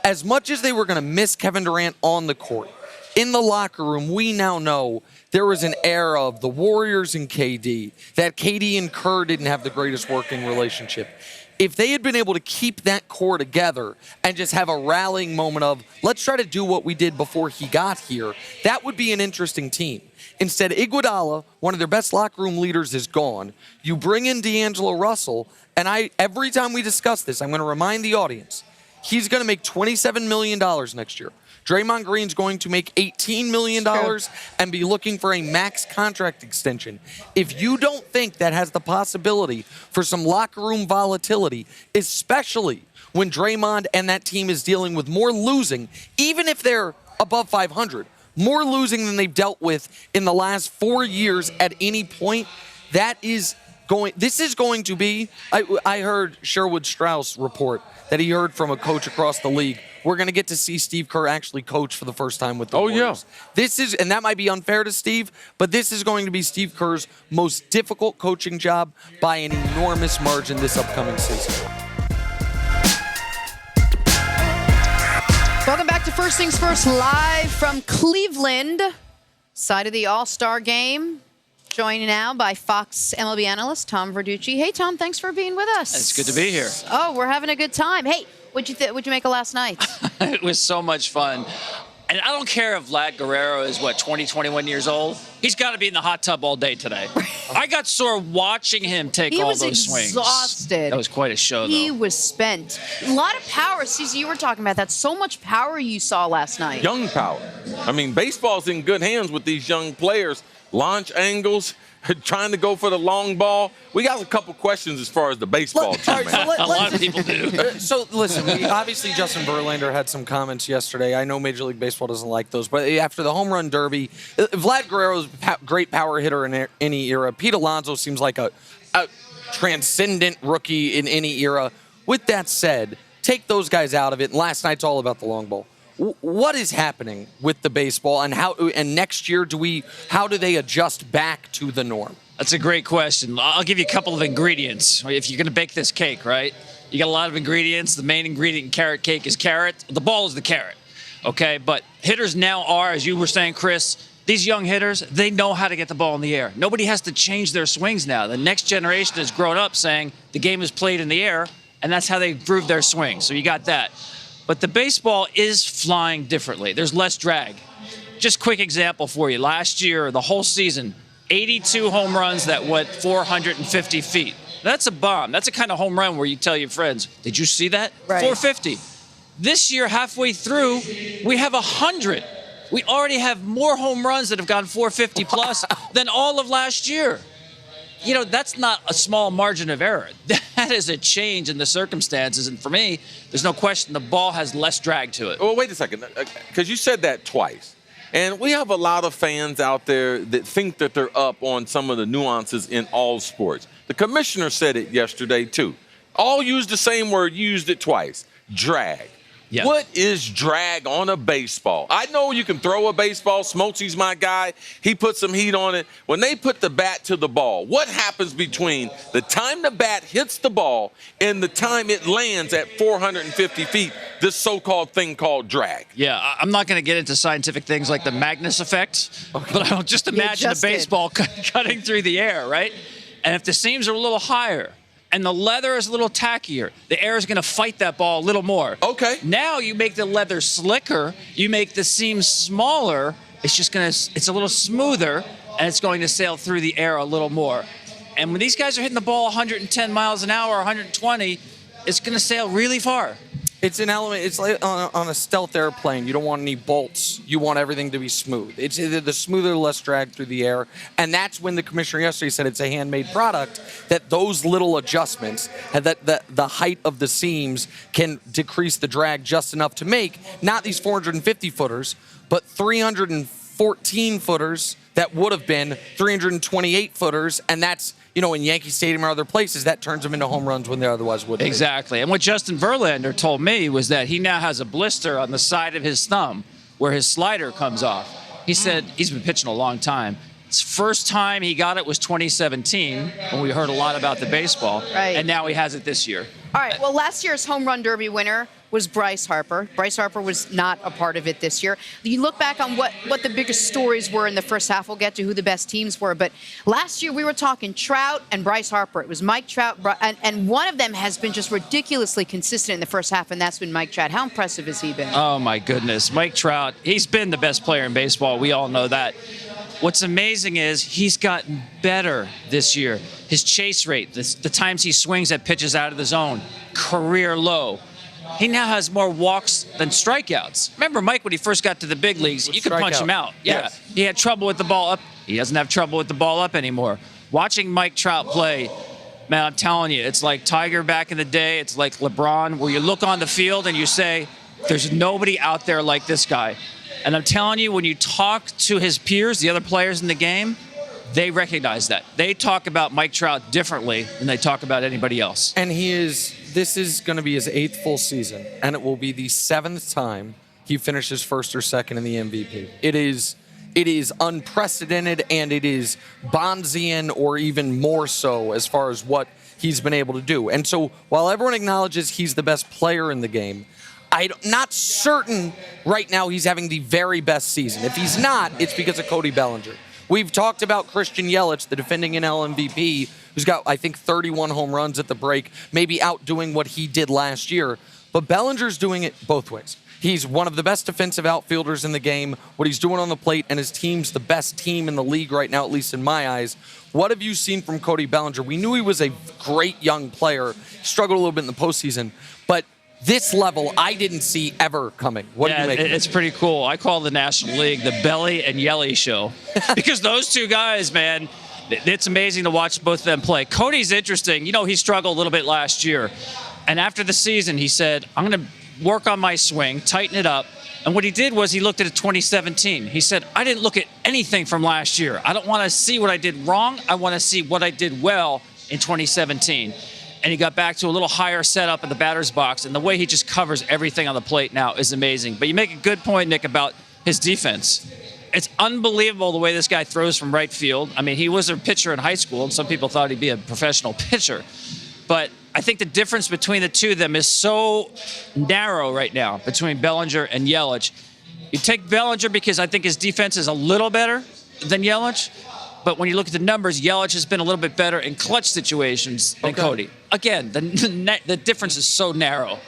As much as they were going to miss Kevin Durant on the court, in the locker room, we now know there was an era of the Warriors and KD, that KD and Kerr didn't have the greatest working relationship. If they had been able to keep that core together and just have a rallying moment of, let's try to do what we did before he got here, that would be an interesting team. Instead, Iguodala, one of their best locker room leaders, is gone. You bring in D'Angelo Russell, and every time we discuss this, I'm going to remind the audience, he's going to make $27 million next year. Draymond Green's going to make $18 million and be looking for a max contract extension. If you don't think that has the possibility for some locker room volatility, especially when Draymond and that team is dealing with more losing, even if they're above 500, more losing than they've dealt with in the last 4 years at any point, this is going to be, I heard Sherwood Strauss report that he heard from a coach across the league. we're going to get to see Steve Kerr actually coach for the first time with the Oh, Warriors. yeah. This is, and that might be unfair to Steve, but this is going to be Steve Kerr's most difficult coaching job by an enormous margin this upcoming season. Welcome back to First Things First, live from Cleveland, side of the All-Star Game. Joined now by Fox MLB analyst Tom Verducci. Hey, Tom, thanks for being with us. It's good to be here. Oh, we're having a good time. Hey, what'd you make of last night? It was so much fun. And I don't care if Vlad Guerrero is, 20, 21 years old. He's got to be in the hot tub all day today. I got sore watching him take all those swings. He was exhausted. That was quite a show, though. He was spent. A lot of power. Cece, you were talking about that. So much power you saw last night. Young power. I mean, baseball's in good hands with these young players. Launch angles, trying to go for the long ball. We got a couple questions as far as the baseball team. All right, so A lot of people do. So listen, obviously Justin Verlander had some comments yesterday. I know Major League Baseball doesn't like those, but after the home run derby, Vlad Guerrero's great power hitter in any era. Pete Alonso seems like a transcendent rookie in any era. With that said, take those guys out of it. And last night's all about the long ball. What is happening with the baseball, and next year how do they adjust back to the norm? That's a great question. I'll give you a couple of ingredients. If you're going to bake this cake, right? You got a lot of ingredients. The main ingredient in carrot cake is carrot. The ball is the carrot, okay? But hitters now are, as you were saying, Chris, these young hitters, they know how to get the ball in the air. Nobody has to change their swings now. The next generation has grown up saying the game is played in the air, and that's how they improve their swing. So you got that. But the baseball is flying differently. There's less drag. Just quick example for you. Last year, the whole season, 82 home runs that went 450 feet. That's a bomb. That's a kind of home run where you tell your friends, did you see that? Right. 450. This year, halfway through, we have 100. We already have more home runs that have gone 450 plus than all of last year. You know, that's not a small margin of error. That is a change in the circumstances. And for me, there's no question the ball has less drag to it. Well, wait a second, because you said that twice. And we have a lot of fans out there that think that they're up on some of the nuances in all sports. The commissioner said it yesterday, too. All used the same word, used it twice, drag. Yeah. What is drag on a baseball? I know you can throw a baseball. Smoltzy's my guy. He put some heat on it. When they put the bat to the ball, what happens between the time the bat hits the ball and the time it lands at 450 feet, this so-called thing called drag? Yeah, I'm not going to get into scientific things like the Magnus effect, but I'll just imagine a just did. baseball cutting through the air, right? And if the seams are a little higher and the leather is a little tackier, the air is going to fight that ball a little more. Okay. Now you make the leather slicker, you make the seams smaller, it's a little smoother, and it's going to sail through the air a little more. And when these guys are hitting the ball 110 miles an hour, 120, it's going to sail really far. It's an element. It's like on a stealth airplane. You don't want any bolts. You want everything to be smooth. It's either the smoother, less drag through the air. And that's when the commissioner yesterday said it's a handmade product, that those little adjustments, that the height of the seams can decrease the drag just enough to make not these 450 footers, but 314 footers that would have been 328 footers. And that's, you know, in Yankee Stadium or other places, that turns them into home runs when they otherwise wouldn't. Exactly. And what Justin Verlander told me was that he now has a blister on the side of his thumb where his slider comes off. He said he's been pitching a long time. His first time he got it was 2017 when we heard a lot about the baseball. Right. And now he has it this year. All right, well, last year's home run derby winner was Bryce Harper. Bryce Harper was not a part of it this year. You look back on what the biggest stories were in the first half. We'll get to who the best teams were. But last year we were talking Trout and Bryce Harper. It was Mike Trout, and one of them has been just ridiculously consistent in the first half, and that's been Mike Trout. How impressive has he been? Oh, my goodness. Mike Trout, he's been the best player in baseball. We all know that. What's amazing is he's gotten better this year. His chase rate, the times he swings at pitches out of the zone, career low. He now has more walks than strikeouts. Remember, Mike, when he first got to the big leagues, you could punch him out. Yeah, yes. He had trouble with the ball up. He doesn't have trouble with the ball up anymore. Watching Mike Trout play, man, I'm telling you, it's like Tiger back in the day. It's like LeBron, where you look on the field and you say, there's nobody out there like this guy. And I'm telling you, when you talk to his peers, the other players in the game, they recognize that. They talk about Mike Trout differently than they talk about anybody else. And he is this is going to be his 8th full season, and it will be the 7th time he finishes first or second in the MVP. It is unprecedented, and it is Bonzian or even more so as far as what he's been able to do. And so while everyone acknowledges he's the best player in the game, I'm not certain right now he's having the very best season. If he's not, it's because of Cody Bellinger. We've talked about Christian Yelich, the defending NL MVP, who's got, I think, 31 home runs at the break, maybe outdoing what he did last year. But Bellinger's doing it both ways. He's one of the best defensive outfielders in the game, what he's doing on the plate, and his team's the best team in the league right now, at least in my eyes. What have you seen from Cody Bellinger? We knew he was a great young player, struggled a little bit in the postseason, but this level I didn't see ever coming. What do you make of it? It's pretty cool. I call the National League the Belly and Yelly show because those two guys, man, it's amazing to watch both of them play. Cody's interesting. You know, he struggled a little bit last year. And after the season, he said, I'm going to work on my swing, tighten it up. And what he did was he looked at 2017. He said, I didn't look at anything from last year. I don't want to see what I did wrong. I want to see what I did well in 2017. And he got back to a little higher setup in the batter's box. And the way he just covers everything on the plate now is amazing. But you make a good point, Nick, about his defense. It's unbelievable the way this guy throws from right field. I mean, he was a pitcher in high school, and some people thought he'd be a professional pitcher. But I think the difference between the two of them is so narrow right now between Bellinger and Yelich. You take Bellinger because I think his defense is a little better than Yelich. But when you look at the numbers, Yelich has been a little bit better in clutch situations than Cody. Again, the difference is so narrow. All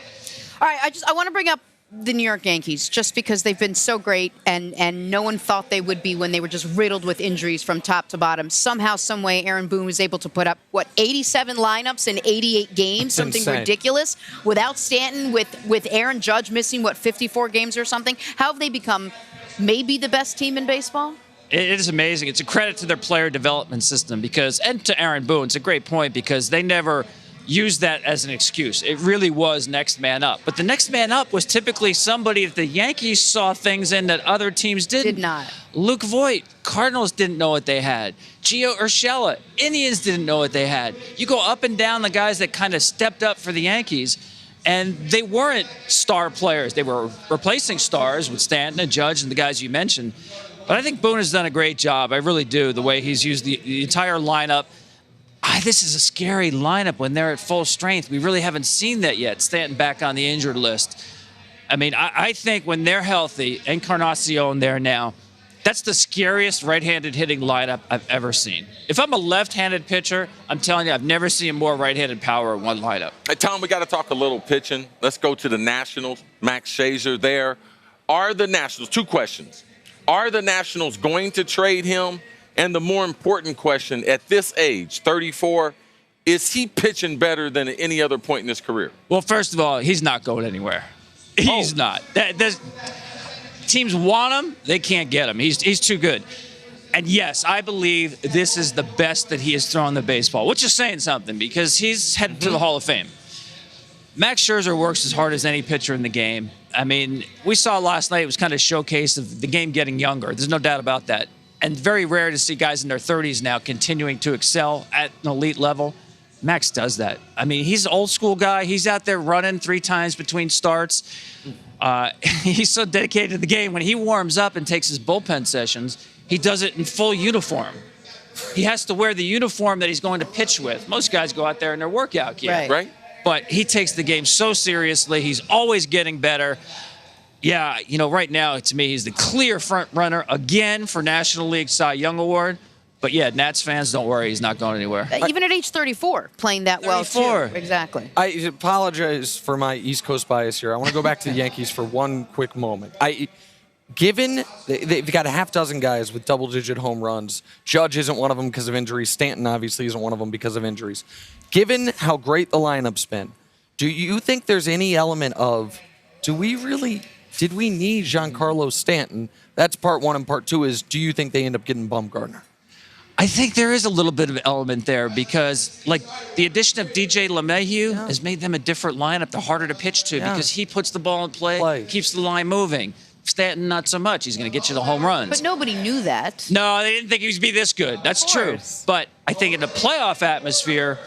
right, I want to bring up the New York Yankees just because they've been so great and no one thought they would be when they were just riddled with injuries from top to bottom. Somehow, some way, Aaron Boone was able to put up, 87 lineups in 88 games, something insane. Ridiculous, without Stanton, with Aaron Judge missing, 54 games or something. How have they become maybe the best team in baseball? It is amazing. It's a credit to their player development system and to Aaron Boone. It's a great point because they never used that as an excuse. It really was next man up. But the next man up was typically somebody that the Yankees saw things in that other teams didn't. Did not. Luke Voit, Cardinals didn't know what they had. Gio Urshela, Indians didn't know what they had. You go up and down the guys that kind of stepped up for the Yankees, and they weren't star players. They were replacing stars with Stanton and Judge and the guys you mentioned. But I think Boone has done a great job. I really do, the way he's used the entire lineup. This is a scary lineup when they're at full strength. We really haven't seen that yet. Stanton back on the injured list. I mean, I think when they're healthy, Encarnacion there now, that's the scariest right-handed hitting lineup I've ever seen. If I'm a left-handed pitcher, I'm telling you, I've never seen more right-handed power in one lineup. Hey, Tom, we got to talk a little pitching. Let's go to the Nationals. Max Scherzer there. Are the Nationals, 2 questions. Are the Nationals going to trade him? And the more important question, at this age, 34, is he pitching better than at any other point in his career? Well, first of all, he's not going anywhere. He's not. Teams want him. They can't get him. He's too good. And, yes, I believe this is the best that he has thrown the baseball, which is saying something because he's headed to the Hall of Fame. Max Scherzer works as hard as any pitcher in the game. I mean, we saw last night, it was kind of a showcase of the game getting younger. There's no doubt about that. And very rare to see guys in their 30s now continuing to excel at an elite level. Max does that. I mean, he's an old school guy. He's out there running 3 times between starts. He's so dedicated to the game. When he warms up and takes his bullpen sessions, he does it in full uniform. He has to wear the uniform that he's going to pitch with. Most guys go out there in their workout gear. Right. But he takes the game so seriously. He's always getting better. Yeah, right now, to me, he's the clear front runner again for National League Cy Young Award. But, yeah, Nats fans, don't worry. He's not going anywhere. Even at age 34, playing that 34. well, too. Exactly. I apologize for my East Coast bias here. I want to go back to the Yankees for one quick moment. Given they've got a half dozen guys with double-digit home runs, Judge isn't one of them because of injuries. Stanton obviously isn't one of them because of injuries. Given how great the lineup's been, do you think there's any element of, did we need Giancarlo Stanton? That's part 1, and part 2 is, do you think they end up getting Bumgarner? I think there is a little bit of element there because, the addition of DJ LeMahieu has made them a different lineup. They're harder to pitch to because he puts the ball in play, keeps the line moving. Stanton, not so much. He's going to get you the home runs. But nobody knew that. No, they didn't think he would be this good. That's true. But I think in the playoff atmosphere,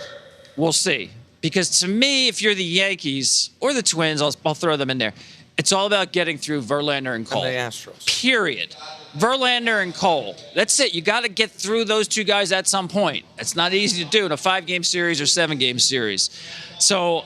we'll see. Because to me, if you're the Yankees or the Twins, I'll throw them in there. It's all about getting through Verlander and Cole. And the Astros. Period. Verlander and Cole. That's it. You got to get through those two guys at some point. It's not easy to do in a 5-game series or 7-game series. So,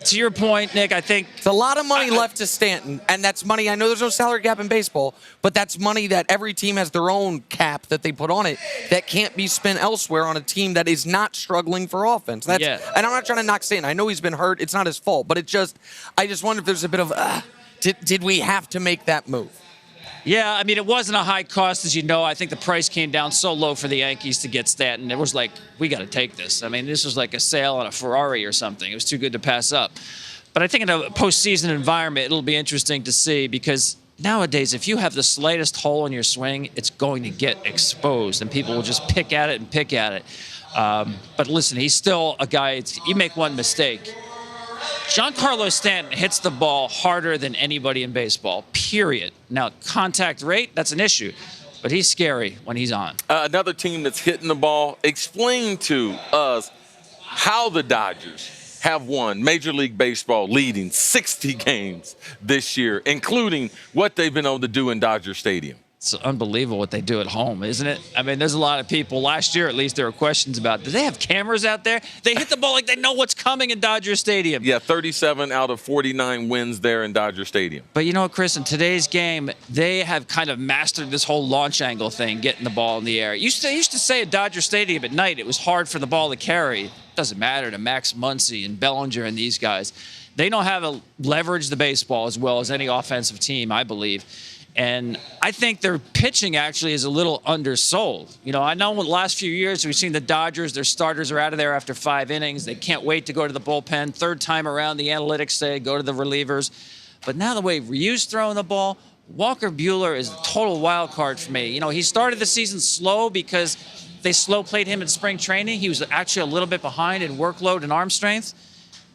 to your point, Nick, I think it's a lot of money left to Stanton, and that's money. I know there's no salary cap in baseball, but that's money that every team has their own cap that they put on it that can't be spent elsewhere on a team that is not struggling for offense. And I'm not trying to knock Stanton. I know he's been hurt. It's not his fault, but I just wonder if there's a bit of, did we have to make that move? Yeah, I mean, it wasn't a high cost, as you know. I think the price came down so low for the Yankees to get Stanton. It was like, we got to take this. I mean, this was like a sale on a Ferrari or something. It was too good to pass up. But I think in a postseason environment, it'll be interesting to see because nowadays, if you have the slightest hole in your swing, it's going to get exposed, and people will just pick at it and pick at it. But listen, he's still a guy. You make one mistake. Giancarlo Stanton hits the ball harder than anybody in baseball, period. Now, contact rate, that's an issue, but he's scary when he's on. Another team that's hitting the ball, explain to us how the Dodgers have won Major League Baseball leading 60 games this year, including what they've been able to do in Dodger Stadium. It's unbelievable what they do at home, isn't it? I mean, there's a lot of people. Last year, at least, there were questions about, do they have cameras out there? They hit the ball like they know what's coming in Dodger Stadium. Yeah, 37 out of 49 wins there in Dodger Stadium. But you know what, Chris, in today's game, they have kind of mastered this whole launch angle thing, getting the ball in the air. Used to say at Dodger Stadium at night, it was hard for the ball to carry. It doesn't matter to Max Muncy and Bellinger and these guys. They know how to leverage the baseball as well as any offensive team, I believe. And I think their pitching actually is a little undersold. You know, I know in the last few years we've seen the Dodgers, their starters are out of there after 5 innings. They can't wait to go to the bullpen. Third time around, the analytics say go to the relievers. But now the way Ryu's throwing the ball, Walker Buehler is a total wild card for me. You know, he started the season slow because they slow played him in spring training. He was actually a little bit behind in workload and arm strength.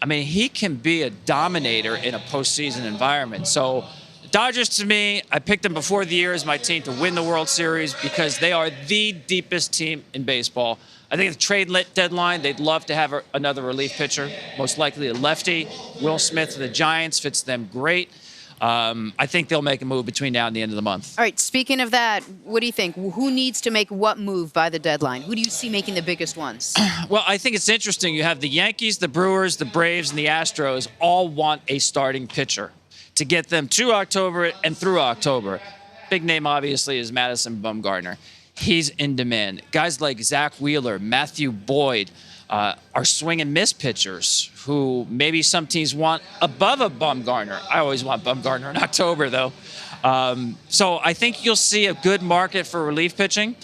I mean, he can be a dominator in a postseason environment. So Dodgers, to me, I picked them before the year as my team to win the World Series because they are the deepest team in baseball. I think at the trade deadline, they'd love to have another relief pitcher, most likely a lefty. Will Smith of the Giants fits them great. I think they'll make a move between now and the end of the month. All right, speaking of that, what do you think? Who needs to make what move by the deadline? Who do you see making the biggest ones? Well, I think it's interesting. You have the Yankees, the Brewers, the Braves, and the Astros all want a starting pitcher to get them to October and through October. Big name, obviously, is Madison Bumgarner. He's in demand. Guys like Zach Wheeler, Matthew Boyd are swing and miss pitchers who maybe some teams want above a Bumgarner. I always want Bumgarner in October, though. So I think you'll see a good market for relief pitching,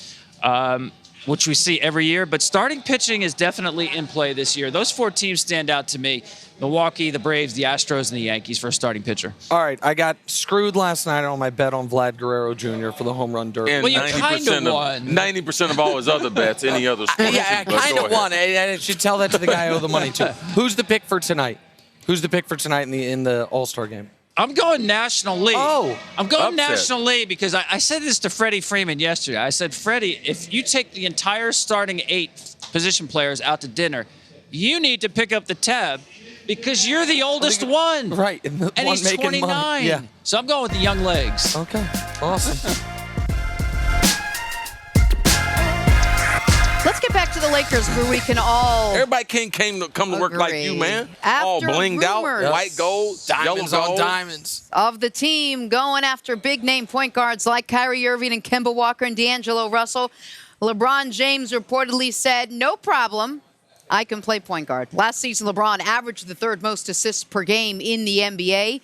which we see every year. But starting pitching is definitely in play this year. Those 4 teams stand out to me. Milwaukee, the Braves, the Astros, and the Yankees for a starting pitcher. All right, I got screwed last night on my bet on Vlad Guerrero Jr. for the home run derby. And well, you kind of won. 90% of all his other bets, any other sport. Yeah, I kind of won. I should tell that to the guy I owe the money to. Who's the pick for tonight? Who's the pick for tonight in the All-Star game? I'm going National League. Oh, I'm going upset. National League because I said this to Freddie Freeman yesterday. I said, Freddie, if you take the entire starting 8 position players out to dinner, you need to pick up the tab because you're the oldest one. Right. And one he's making 29. money. Yeah. So I'm going with the young legs. Okay, awesome. Let's get back to the Lakers where we can all Everybody can't come to work like you, man. After all blinged rumors out, white gold, Diamonds yellow on gold. diamonds. of the team going after big-name point guards like Kyrie Irving and Kemba Walker and D'Angelo Russell. LeBron James reportedly said, no problem, I can play point guard. Last season, LeBron averaged the 3rd most assists per game in the NBA.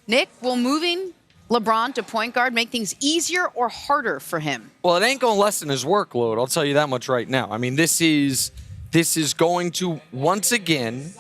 Nick, will moving LeBron to point guard make things easier or harder for him? Well, it ain't going to lessen his workload. I'll tell you that much right now. I mean, this is going to once again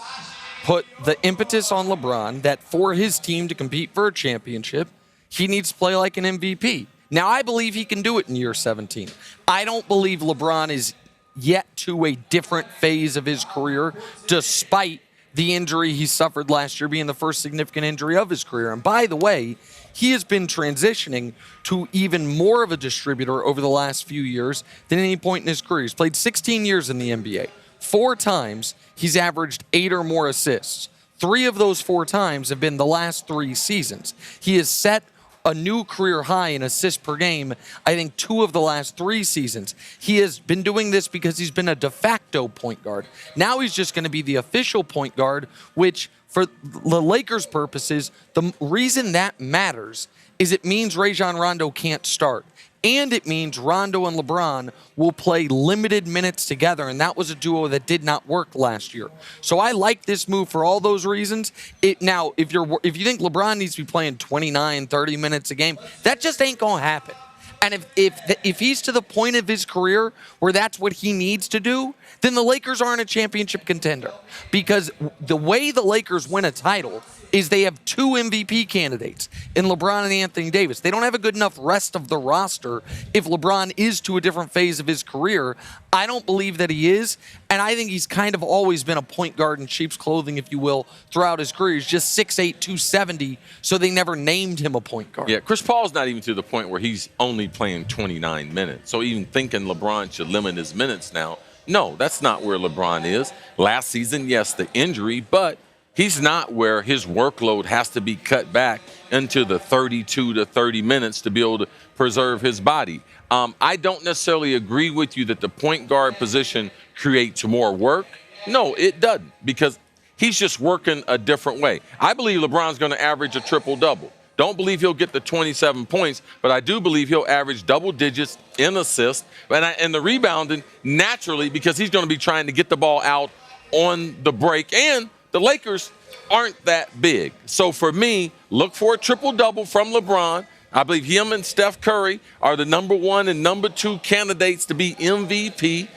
put the impetus on LeBron that for his team to compete for a championship, he needs to play like an MVP. Now, I believe he can do it in year 17. I don't believe LeBron is yet to a different phase of his career, despite the injury he suffered last year being the first significant injury of his career. And by the way, he has been transitioning to even more of a distributor over the last few years than any point in his career. He's played 16 years in the NBA. 4 times he's averaged 8 or more assists. 3 of those 4 times have been the last 3 seasons. He has set a new career high in assists per game, I think 2 of the last 3 seasons. He has been doing this because he's been a de facto point guard. Now he's just going to be the official point guard, which for the Lakers' purposes, the reason that matters is it means Rajon Rondo can't start. And it means Rondo and LeBron will play limited minutes together, and that was a duo that did not work last year. So I like this move for all those reasons. Now, if you think LeBron needs to be playing 29, 30 minutes a game, that just ain't going to happen. And if he's to the point of his career where that's what he needs to do, then the Lakers aren't a championship contender. Because the way the Lakers win a title is they have 2 MVP candidates in LeBron and Anthony Davis. They don't have a good enough rest of the roster if LeBron is to a different phase of his career. I don't believe that he is, and I think he's kind of always been a point guard in sheep's clothing, if you will, throughout his career. He's just 6'8", 270, so they never named him a point guard. Yeah, Chris Paul's not even to the point where he's only playing 29 minutes. So even thinking LeBron should limit his minutes now, no, that's not where LeBron is. Last season, yes, the injury, but he's not where his workload has to be cut back into the 32 to 30 minutes to be able to preserve his body. I don't necessarily agree with you that the point guard position creates more work. No, it doesn't, because he's just working a different way. I believe LeBron's going to average a triple-double. Don't believe he'll get the 27 points, but I do believe he'll average double digits in assists and the rebounding naturally, because he's going to be trying to get the ball out on the break. And the Lakers aren't that big. So for me, look for a triple-double from LeBron. I believe him and Steph Curry are the number 1 and number 2 candidates to be MVP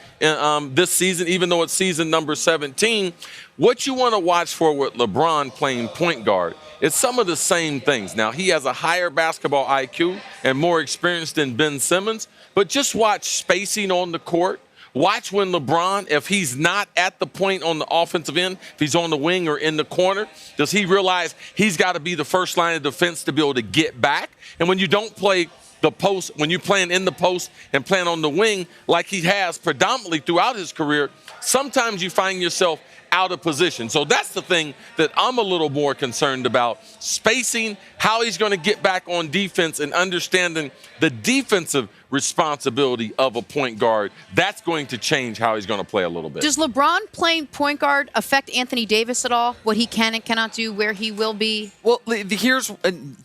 this season, even though it's season number 17. What you want to watch for with LeBron playing point guard, it's some of the same things. Now, he has a higher basketball IQ and more experience than Ben Simmons, but just watch spacing on the court. Watch when LeBron, if he's not at the point on the offensive end, if he's on the wing or in the corner, does he realize he's got to be the first line of defense to be able to get back? And when you don't play the post, when you're playing in the post and playing on the wing like he has predominantly throughout his career, sometimes you find yourself out of position. So that's the thing that I'm a little more concerned about. Spacing, how he's going to get back on defense, and understanding the defensive responsibility of a point guard. That's going to change how he's going to play a little bit. Does LeBron playing point guard affect Anthony Davis at all? What he can and cannot do, where he will be? Well, here's,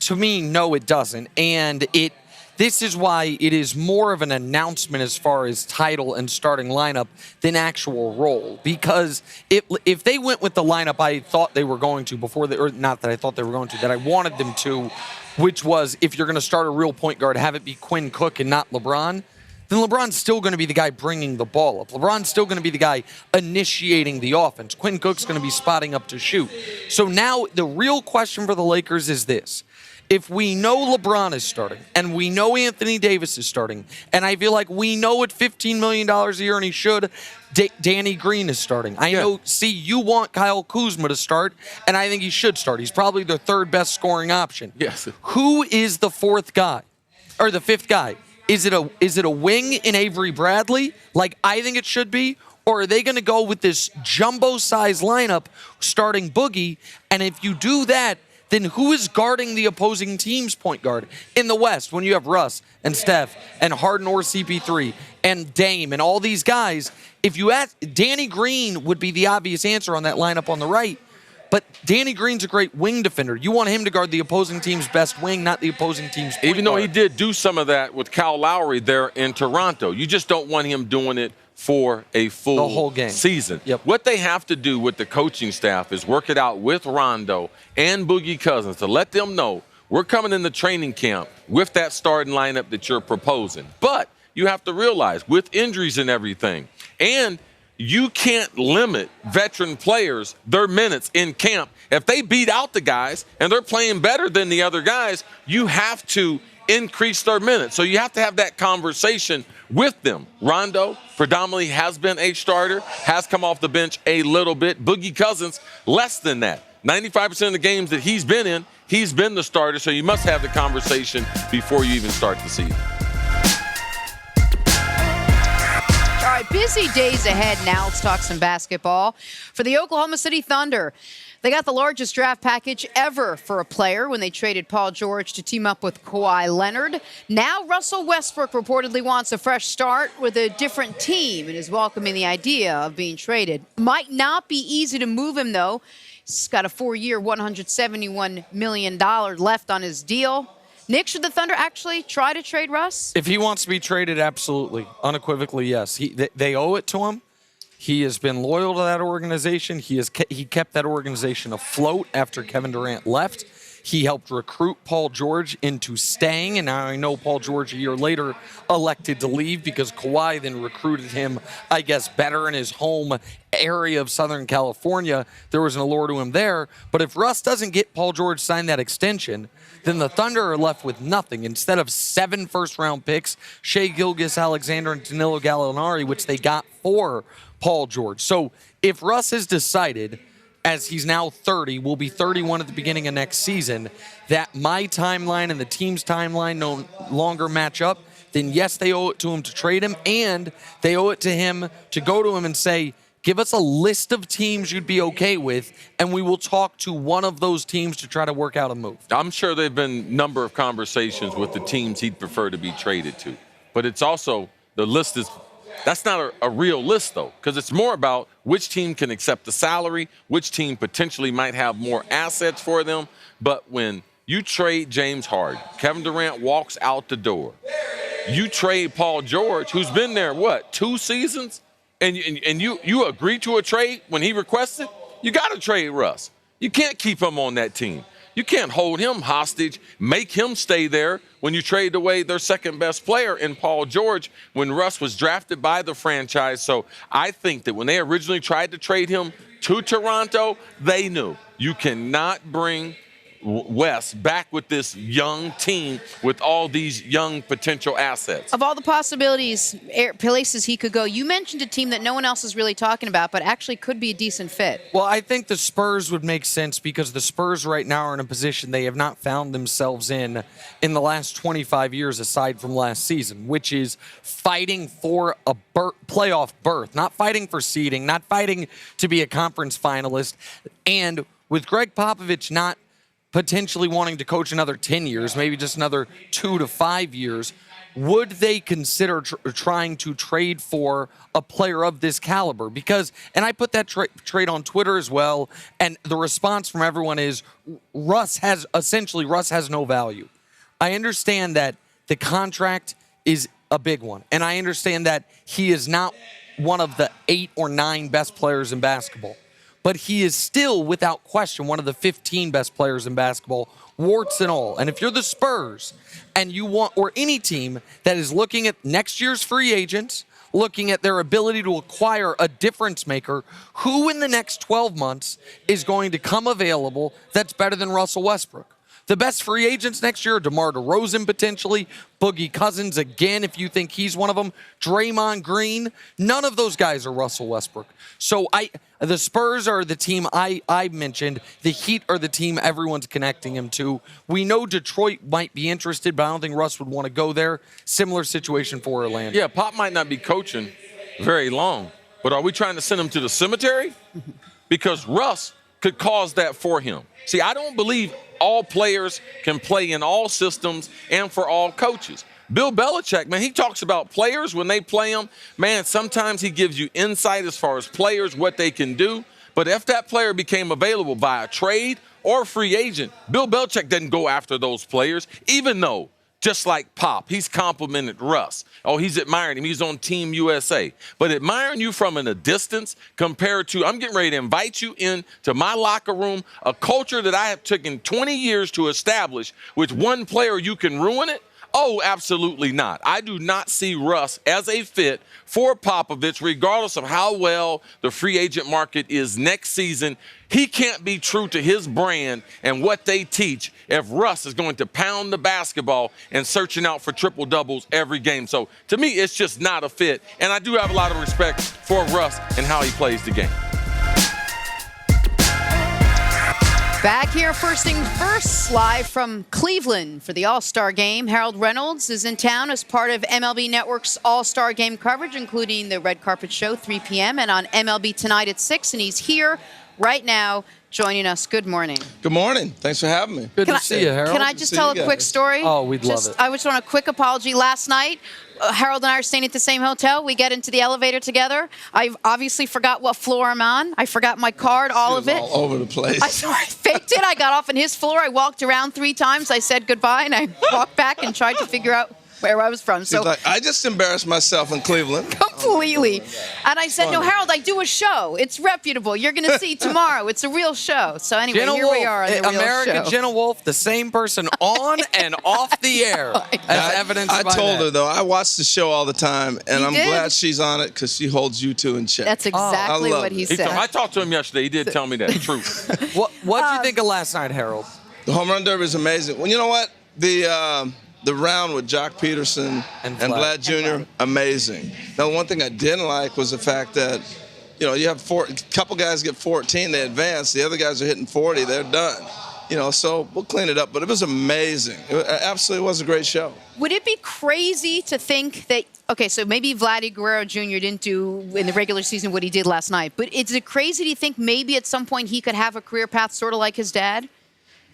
to me, no, it doesn't. And this is why it is more of an announcement as far as title and starting lineup than actual role. Because if they went with the lineup I thought they were going to before, or not that I thought they were going to, that I wanted them to, which was if you're going to start a real point guard, have it be Quinn Cook and not LeBron, then LeBron's still going to be the guy bringing the ball up. LeBron's still going to be the guy initiating the offense. Quinn Cook's going to be spotting up to shoot. So now the real question for the Lakers is this. If we know LeBron is starting, and we know Anthony Davis is starting, and I feel like we know at $15 million a year, and he should, Danny Green is starting. I know, you want Kyle Kuzma to start, and I think he should start. He's probably their 3rd best scoring option. Yes. Who is the 4th guy, or the 5th guy? Is it a wing in Avery Bradley, like I think it should be? Or are they going to go with this jumbo-size lineup starting Boogie? And if you do that, then who is guarding the opposing team's point guard in the West when you have Russ and Steph and Harden or CP3 and Dame and all these guys? If you ask, Danny Green would be the obvious answer on that lineup on the right, but Danny Green's a great wing defender. You want him to guard the opposing team's best wing, not the opposing team's point Even though guard. he did do some of that with Kyle Lowry there in Toronto. You just don't want him doing it for a full the whole game. Season. Yep. What they have to do with the coaching staff is work it out with Rondo and Boogie Cousins to let them know we're coming in the training camp with that starting lineup that you're proposing. But you have to realize with injuries and everything, and you can't limit veteran players their minutes in camp. If they beat out the guys and they're playing better than the other guys, you have to increase their minutes. So you have to have that conversation with them. Rondo predominantly has been a starter, has come off the bench a little bit. Boogie Cousins, less than that. 95% of the games that he's been in, he's been the starter. So you must have the conversation before you even start the season. All right, busy days ahead now. Let's talk some basketball. For the Oklahoma City Thunder, they got the largest draft package ever for a player when they traded Paul George to team up with Kawhi Leonard. Now Russell Westbrook reportedly wants a fresh start with a different team and is welcoming the idea of being traded. Might not be easy to move him, though. He's got a 4-year, $171 million left on his deal. Nick, should the Thunder actually try to trade Russ? If he wants to be traded, absolutely. Unequivocally, yes. They owe it to him. He has been loyal to that organization. He kept that organization afloat after Kevin Durant left. He helped recruit Paul George into staying, and now I know Paul George a year later elected to leave because Kawhi then recruited him, I guess, better in his home area of Southern California. There was an allure to him there. But if Russ doesn't get Paul George signed that extension, then the Thunder are left with nothing. Instead of 7 first-round picks, Shai Gilgeous-Alexander and Danilo Gallinari, which they got for Paul George. So if Russ has decided, as he's now 30, will be 31 at the beginning of next season, that my timeline and the team's timeline no longer match up, then yes, they owe it to him to trade him, and they owe it to him to go to him and say, give us a list of teams you'd be okay with, and we will talk to one of those teams to try to work out a move. I'm sure there have been a number of conversations with the teams he'd prefer to be traded to. But it's also, the list is, that's not a real list, though, because it's more about which team can accept the salary, which team potentially might have more assets for them. But when you trade James Harden, Kevin Durant walks out the door, you trade Paul George, who's been there, 2 seasons? And you agree to a trade when he requested, you got to trade Russ. You can't keep him on that team. You can't hold him hostage, make him stay there when you trade away their second-best player in Paul George when Russ was drafted by the franchise. So I think that when they originally tried to trade him to Toronto, they knew you cannot bring West back with this young team with all these young potential assets. Of all the possibilities, places he could go, you mentioned a team that no one else is really talking about, but actually could be a decent fit. Well, I think the Spurs would make sense because the Spurs right now are in a position they have not found themselves in the last 25 years aside from last season, which is fighting for a playoff berth, not fighting for seeding, not fighting to be a conference finalist. And with Greg Popovich not potentially wanting to coach another 10 years, maybe just another 2 to 5 years, would they consider trying to trade for a player of this caliber? Because, and I put that trade on Twitter as well, and the response from everyone is Russ has no value. I understand that the contract is a big one, and I understand that he is not one of the 8 or 9 best players in basketball. But he is still, without question, one of the 15 best players in basketball, warts and all. And if you're the Spurs and you want, or any team that is looking at next year's free agents, looking at their ability to acquire a difference maker, who in the next 12 months is going to come available that's better than Russell Westbrook? The best free agents next year are DeMar DeRozan potentially, Boogie Cousins again if you think he's one of them, Draymond Green. None of those guys are Russell Westbrook. So the Spurs are the team I mentioned. The Heat are the team everyone's connecting him to. We know Detroit might be interested, but I don't think Russ would want to go there. Similar situation for Orlando. Yeah, Pop might not be coaching very long, but are we trying to send him to the cemetery? Because Russ could cause that for him. See, I don't believe all players can play in all systems and for all coaches. Bill Belichick, man, he talks about players when they play them. Man, sometimes he gives you insight as far as players, what they can do. But if that player became available by a trade or a free agent, Bill Belichick doesn't go after those players, even though, just like Pop, he's complimented Russ. Oh, he's admiring him. He's on Team USA. But admiring you from a distance compared to, I'm getting ready to invite you into my locker room, a culture that I have taken 20 years to establish, with one player you can ruin it? Oh, absolutely not. I do not see Russ as a fit for Popovich, regardless of how well the free agent market is next season. He can't be true to his brand and what they teach if Russ is going to pound the basketball and searching out for triple-doubles every game. So, to me, it's just not a fit. And I do have a lot of respect for Russ and how he plays the game. Back here, first things first, live from Cleveland for the All-Star Game. Harold Reynolds is in town as part of MLB Network's All-Star Game coverage, including the Red Carpet Show, 3 p.m., and on MLB Tonight at 6, and he's here right now joining us. Good morning. Good morning. Thanks for having me. Good to see you, Harold. Can I just tell a quick story? Oh, we'd love it. I just want a quick apology. Last night, Harold and I are staying at the same hotel. We get into the elevator together. I obviously forgot what floor I'm on. I forgot my card, all of it. All over the place. I faked it. I got off on his floor. I walked around 3 times. I said goodbye, and I walked back and tried to figure out where I was from. So like, I just embarrassed myself in Cleveland. Completely. And I said, no, Harold, I do a show. It's reputable. You're going to see tomorrow. It's a real show. So anyway, Jenna here Wolfe, we are on the real American show. Jenna Wolfe, the same person on and off the air, as evidenced I by told that. her, though, I watch the show all the time, and You I'm did? glad she's on it because she holds you two in check. That's exactly I love what he it. said. I talked to him yesterday. He did tell me that. Truth. What'd you think of last night, Harold? The home run derby is amazing. Well, you know what? The round with Jock Peterson and Vlad Jr., amazing. Now, one thing I didn't like was the fact that, you have a couple guys get 14, they advance. The other guys are hitting 40, they're done. So we'll clean it up. But it was amazing. It absolutely was a great show. Would it be crazy to think that, okay, so maybe Vladdy Guerrero Jr. didn't do in the regular season what he did last night, but is it crazy to think maybe at some point he could have a career path sort of like his dad?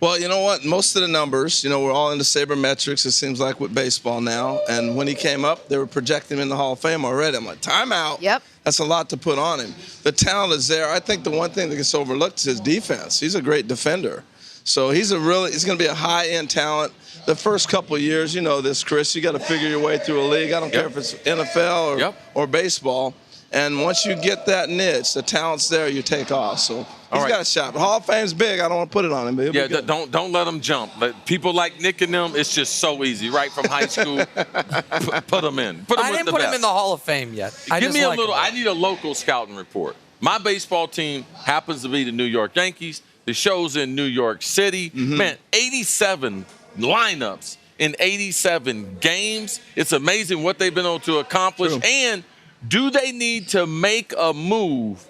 Well, you know what? Most of the numbers, we're all into sabermetrics, it seems like, with baseball now. And when he came up, they were projecting him in the Hall of Fame already. I'm like, timeout. Yep. That's a lot to put on him. The talent is there. I think the one thing that gets overlooked is his defense. He's a great defender. So he's going to be a high-end talent. The first couple of years, this, Cris, you got to figure your way through a league. I don't care if it's NFL or baseball. And once you get that niche, the talent's there, you take off. So he's got a shot. But Hall of Fame's big. I don't want to put it on him. But Yeah, don't let them jump. But people like Nick and them, it's just so easy. Right from high school, put them in. Put them I with didn't the put best. him in the Hall of Fame yet. Give me a little. I need a local scouting report. My baseball team happens to be the New York Yankees. The show's in New York City. Man, 87 lineups in 87 games. It's amazing what they've been able to accomplish. True. And do they need to make a move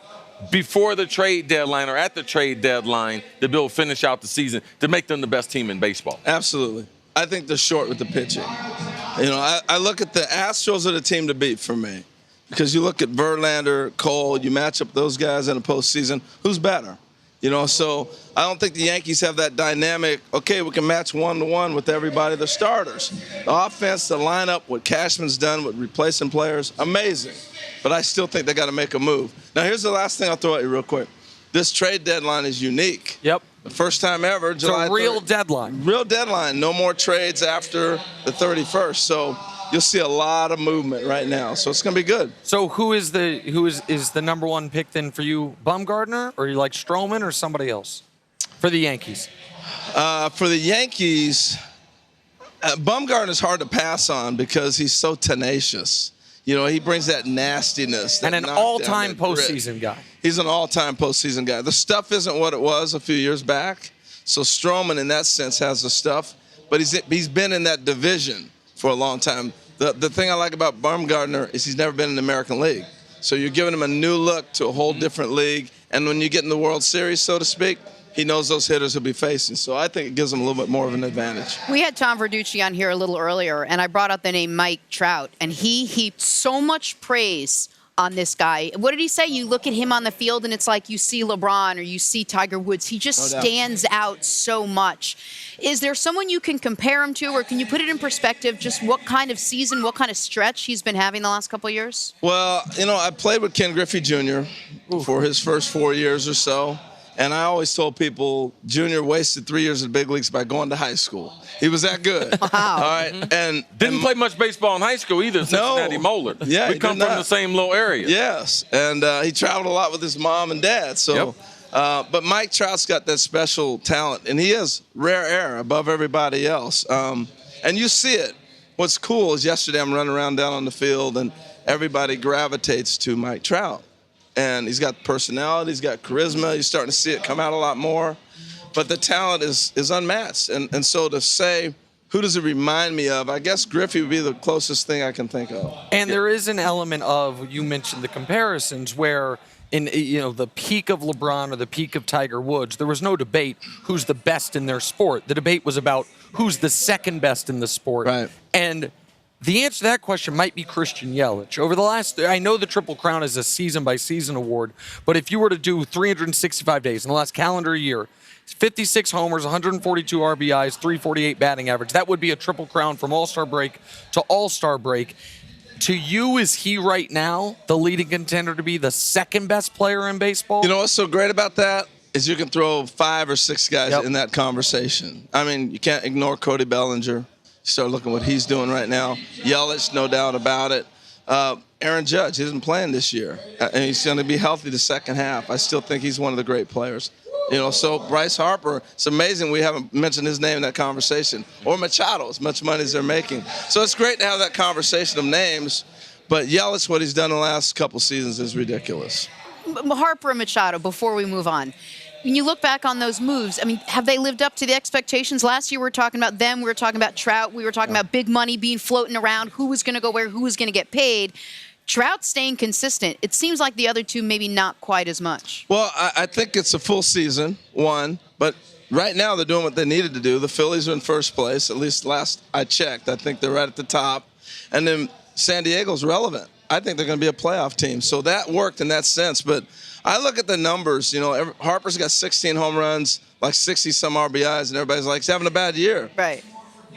before the trade deadline or at the trade deadline to be able to finish out the season to make them the best team in baseball? Absolutely. I think they're short with the pitching. I look at the Astros are the team to beat for me because you look at Verlander, Cole, you match up those guys in the postseason. Who's better? So I don't think the Yankees have that dynamic, okay, we can match 1-to-1 with everybody, the starters. The offense, the lineup, what Cashman's done with replacing players, amazing. But I still think they got to make a move. Now, here's the last thing I'll throw at you real quick. This trade deadline is unique. Yep. The first time ever, July It's a real 30th. deadline. Real deadline. No more trades after the 31st. So you'll see a lot of movement right now. So it's going to be good. So who is the number one pick then for you? Bumgarner, or you like Stroman, or somebody else for the Yankees? For the Yankees, Bumgarner's hard to pass on because he's so tenacious. He brings that nastiness. That And an knockdown, all-time that grit. postseason guy. He's an all-time postseason guy. The stuff isn't what it was a few years back. So Stroman, in that sense, has the stuff. But he's been in that division for a long time. The thing I like about Bumgarner is he's never been in the American League. So you're giving him a new look to a whole different league. And when you get in the World Series, so to speak, he knows those hitters he'll be facing. So I think it gives him a little bit more of an advantage. We had Tom Verducci on here a little earlier, and I brought up the name Mike Trout, and he heaped so much praise on this guy. What did he say? You look at him on the field, and it's like you see LeBron or you see Tiger Woods. He just stands out so much. Is there someone you can compare him to, or can you put it in perspective, just what kind of season, what kind of stretch he's been having the last couple of years? Well, I played with Ken Griffey Jr. for his first 4 years or so. And I always told people Junior wasted 3 years in the big leagues by going to high school. He was that good. Wow. All right. And Didn't play much baseball in high school either, Cincinnati Moeller. Yeah, we he come did from not. the same little area. Yes. And he traveled a lot with his mom and dad. So, but Mike Trout's got that special talent, and he is rare air above everybody else. And you see it. What's cool is yesterday I'm running around down on the field, and everybody gravitates to Mike Trout. And he's got personality, he's got charisma. You're starting to see it come out a lot more. But the talent is unmatched. And so to say, who does it remind me of? I guess Griffey would be the closest thing I can think of. And there is an element of, you mentioned the comparisons, where in the peak of LeBron or the peak of Tiger Woods, there was no debate who's the best in their sport. The debate was about who's the second best in the sport. Right. And the answer to that question might be Christian Yelich. Over the last, I know the Triple Crown is a season-by-season award, but if you were to do 365 days in the last calendar year, 56 homers, 142 RBIs, 348 batting average, that would be a Triple Crown from All-Star break to All-Star break. To you, is he right now the leading contender to be the second best player in baseball? You know what's so great about that is you can throw 5 or 6 guys in that conversation. I mean, you can't ignore Cody Bellinger. Start looking what he's doing right now. Yelich, no doubt about it. Aaron Judge, he isn't playing this year, and he's going to be healthy the second half. I still think he's one of the great players. So Bryce Harper, it's amazing we haven't mentioned his name in that conversation. Or Machado, as much money as they're making. So it's great to have that conversation of names, but Yelich, what he's done in the last couple seasons is ridiculous. Harper and Machado, before we move on. When you look back on those moves, I mean, have they lived up to the expectations? Last year we were talking about them. We were talking about Trout. We were talking about big money being floating around, who was going to go where, who was going to get paid. Trout staying consistent. It seems like the other two maybe not quite as much. Well, I think it's a full season, one, but right now they're doing what they needed to do. The Phillies are in first place, at least last I checked. I think they're right at the top. And then San Diego's relevant. I think they're going to be a playoff team. So that worked in that sense. But I look at the numbers. Harper's got 16 home runs, like 60-some RBIs, and everybody's like, he's having a bad year. Right.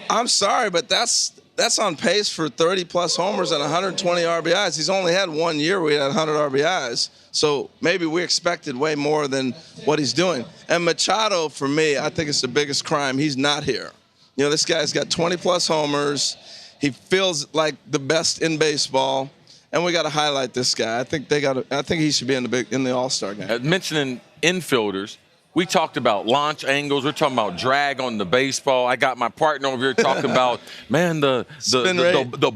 I'm sorry, but that's on pace for 30-plus homers and 120 RBIs. He's only had 1 year where he had 100 RBIs. So maybe we expected way more than what he's doing. And Machado, for me, I think it's the biggest crime. He's not here. This guy's got 20-plus homers. He feels like the best in baseball. And we got to highlight this guy. I think he should be in the All-Star game. Mentioning infielders, we talked about launch angles. We're talking about drag on the baseball. I got my partner over here talking about, man, the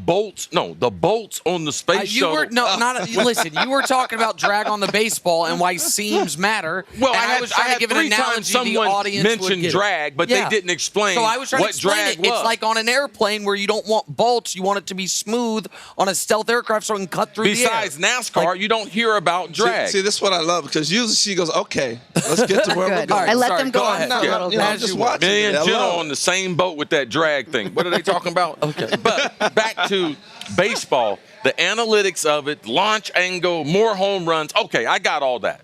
bolts. No, the bolts on the space shuttle. Listen, you were talking about drag on the baseball and why seams matter. Well, I was trying to give an analogy someone mentioned drag, but they didn't explain so I was trying what to explain drag it. was. It's like on an airplane where you don't want bolts. You want it to be smooth on a stealth aircraft so it can cut through the air. Besides NASCAR, you don't hear about drag. See, this is what I love, because usually she goes, okay, let's get to where we're going. I let them go on ahead. for a little bit. I'm just watching. Me and Jenna on the same boat with that drag thing. What are they talking about? Okay. But back to baseball, the analytics of it, launch angle, more home runs. Okay, I got all that.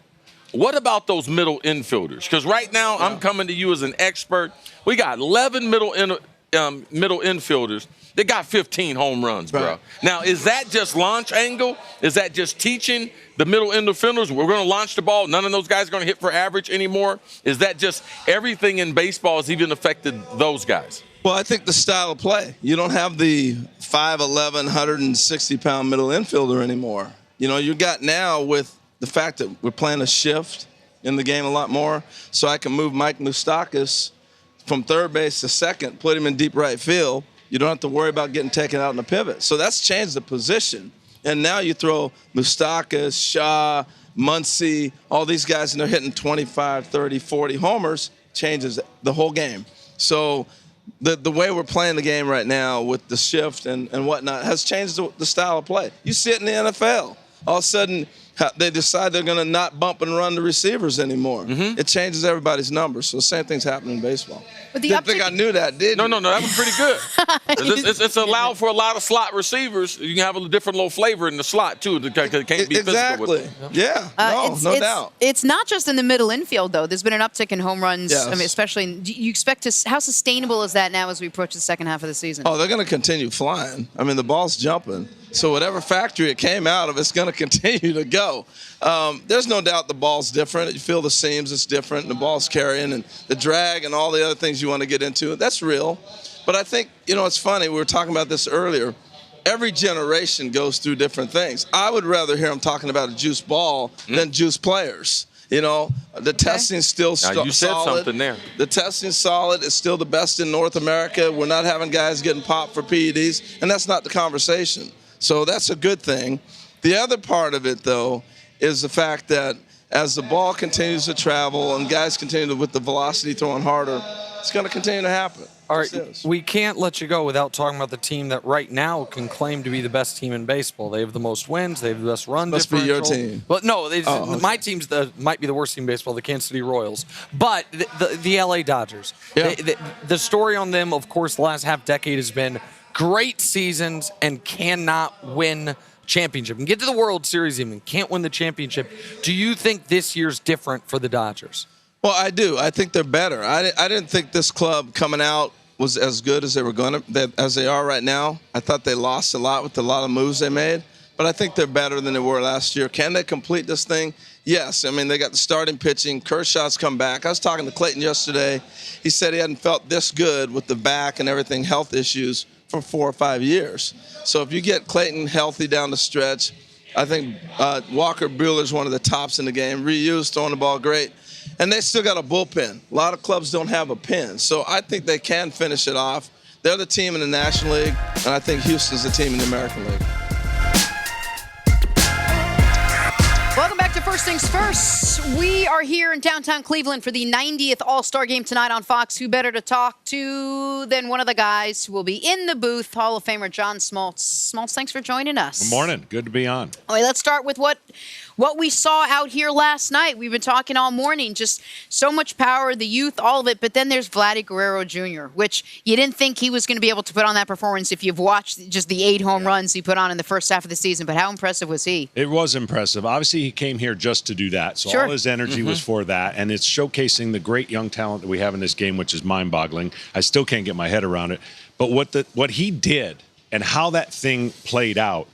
What about those middle infielders? Because right now I'm coming to you as an expert. We got 11 middle infielders. They got 15 home runs, bro. Right. Now, is that just launch angle? Is that just teaching the middle infielders we're going to launch the ball? None of those guys are going to hit for average anymore? Is that just everything in baseball has even affected those guys? Well, I think the style of play. You don't have the 5'11", 160-pound middle infielder anymore. You got now with the fact that we're playing a shift in the game a lot more, so I can move Mike Moustakas from third base to second, put him in deep right field. You don't have to worry about getting taken out in the pivot. So that's changed the position. And now you throw Moustakas, Shaw, Muncy, all these guys, and they're hitting 25, 30, 40 homers, changes the whole game. So the way we're playing the game right now with the shift and whatnot has changed the style of play. You see it in the NFL. All of a sudden, they decide they're going to not bump and run the receivers anymore. Mm-hmm. It changes everybody's numbers. So the same thing's happening in baseball. But Didn't think I knew that, did you? No, that was pretty good. it's allowed for a lot of slot receivers. You can have a different little flavor in the slot, too. It can't be physical with it. Yeah, no doubt. It's not just in the middle infield, though. There's been an uptick in home runs. Yes. I mean, especially, do you expect how sustainable is that now as we approach the second half of the season? Oh, they're going to continue flying. I mean, the ball's jumping. So whatever factory it came out of, it's going to continue to go. There's no doubt the ball's different. You feel the seams, it's different. And the ball's carrying, and the drag and all the other things you want to get into. That's real. But I think, it's funny. We were talking about this earlier. Every generation goes through different things. I would rather hear them talking about a juice ball than juice players. The testing's still now, you said solid. something there. The testing's solid. It's still the best in North America. We're not having guys getting popped for PEDs, and that's not the conversation. So that's a good thing. The other part of it, though, is the fact that as the ball continues to travel and guys continue with the velocity throwing harder, it's going to continue to happen. All Just right, is. we can't let you go without talking about the team that right now can claim to be the best team in baseball. They have the most wins. They have the best run Must be your differential. team. But no, okay. my team's might be the worst team in baseball, the Kansas City Royals. But the LA Dodgers. Yeah. The story on them, of course, the last half decade has been great seasons and cannot win championship. And get to the World Series even, can't win the championship. Do you think this year's different for the Dodgers? Well, I do. I think they're better. I didn't think this club coming out was as good as they were as they are right now. I thought they lost a lot with a lot of moves they made, but I think they're better than they were last year. Can they complete this thing? Yes. I mean, they got the starting pitching. Kershaw's come back. I was talking to Clayton yesterday. He said he hadn't felt this good with the back and everything, health issues, for 4 or 5 years. So if you get Clayton healthy down the stretch, I think Walker Buehler's one of the tops in the game. Ryu's throwing the ball great. And they still got a bullpen. A lot of clubs don't have a pen. So I think they can finish it off. They're the team in the National League, and I think Houston's the team in the American League. Welcome back to First Things First. We are here in downtown Cleveland for the 90th All-Star Game tonight on Fox. Who better to talk to than one of the guys who will be in the booth, Hall of Famer John Smoltz. Smoltz, thanks for joining us. Good morning. Good to be on. All right, let's start with what we saw out here last night. We've been talking all morning, just so much power, the youth, all of it. But then there's Vladdy Guerrero Jr., which you didn't think he was going to be able to put on that performance if you've watched just the 8 home runs he put on in the first half of the season. But how impressive was he? It was impressive. Obviously, he came here just to do that. So Sure. all his energy was for that. And it's showcasing the great young talent that we have in this game, which is mind-boggling. I still can't get my head around it. But what he did and how that thing played out,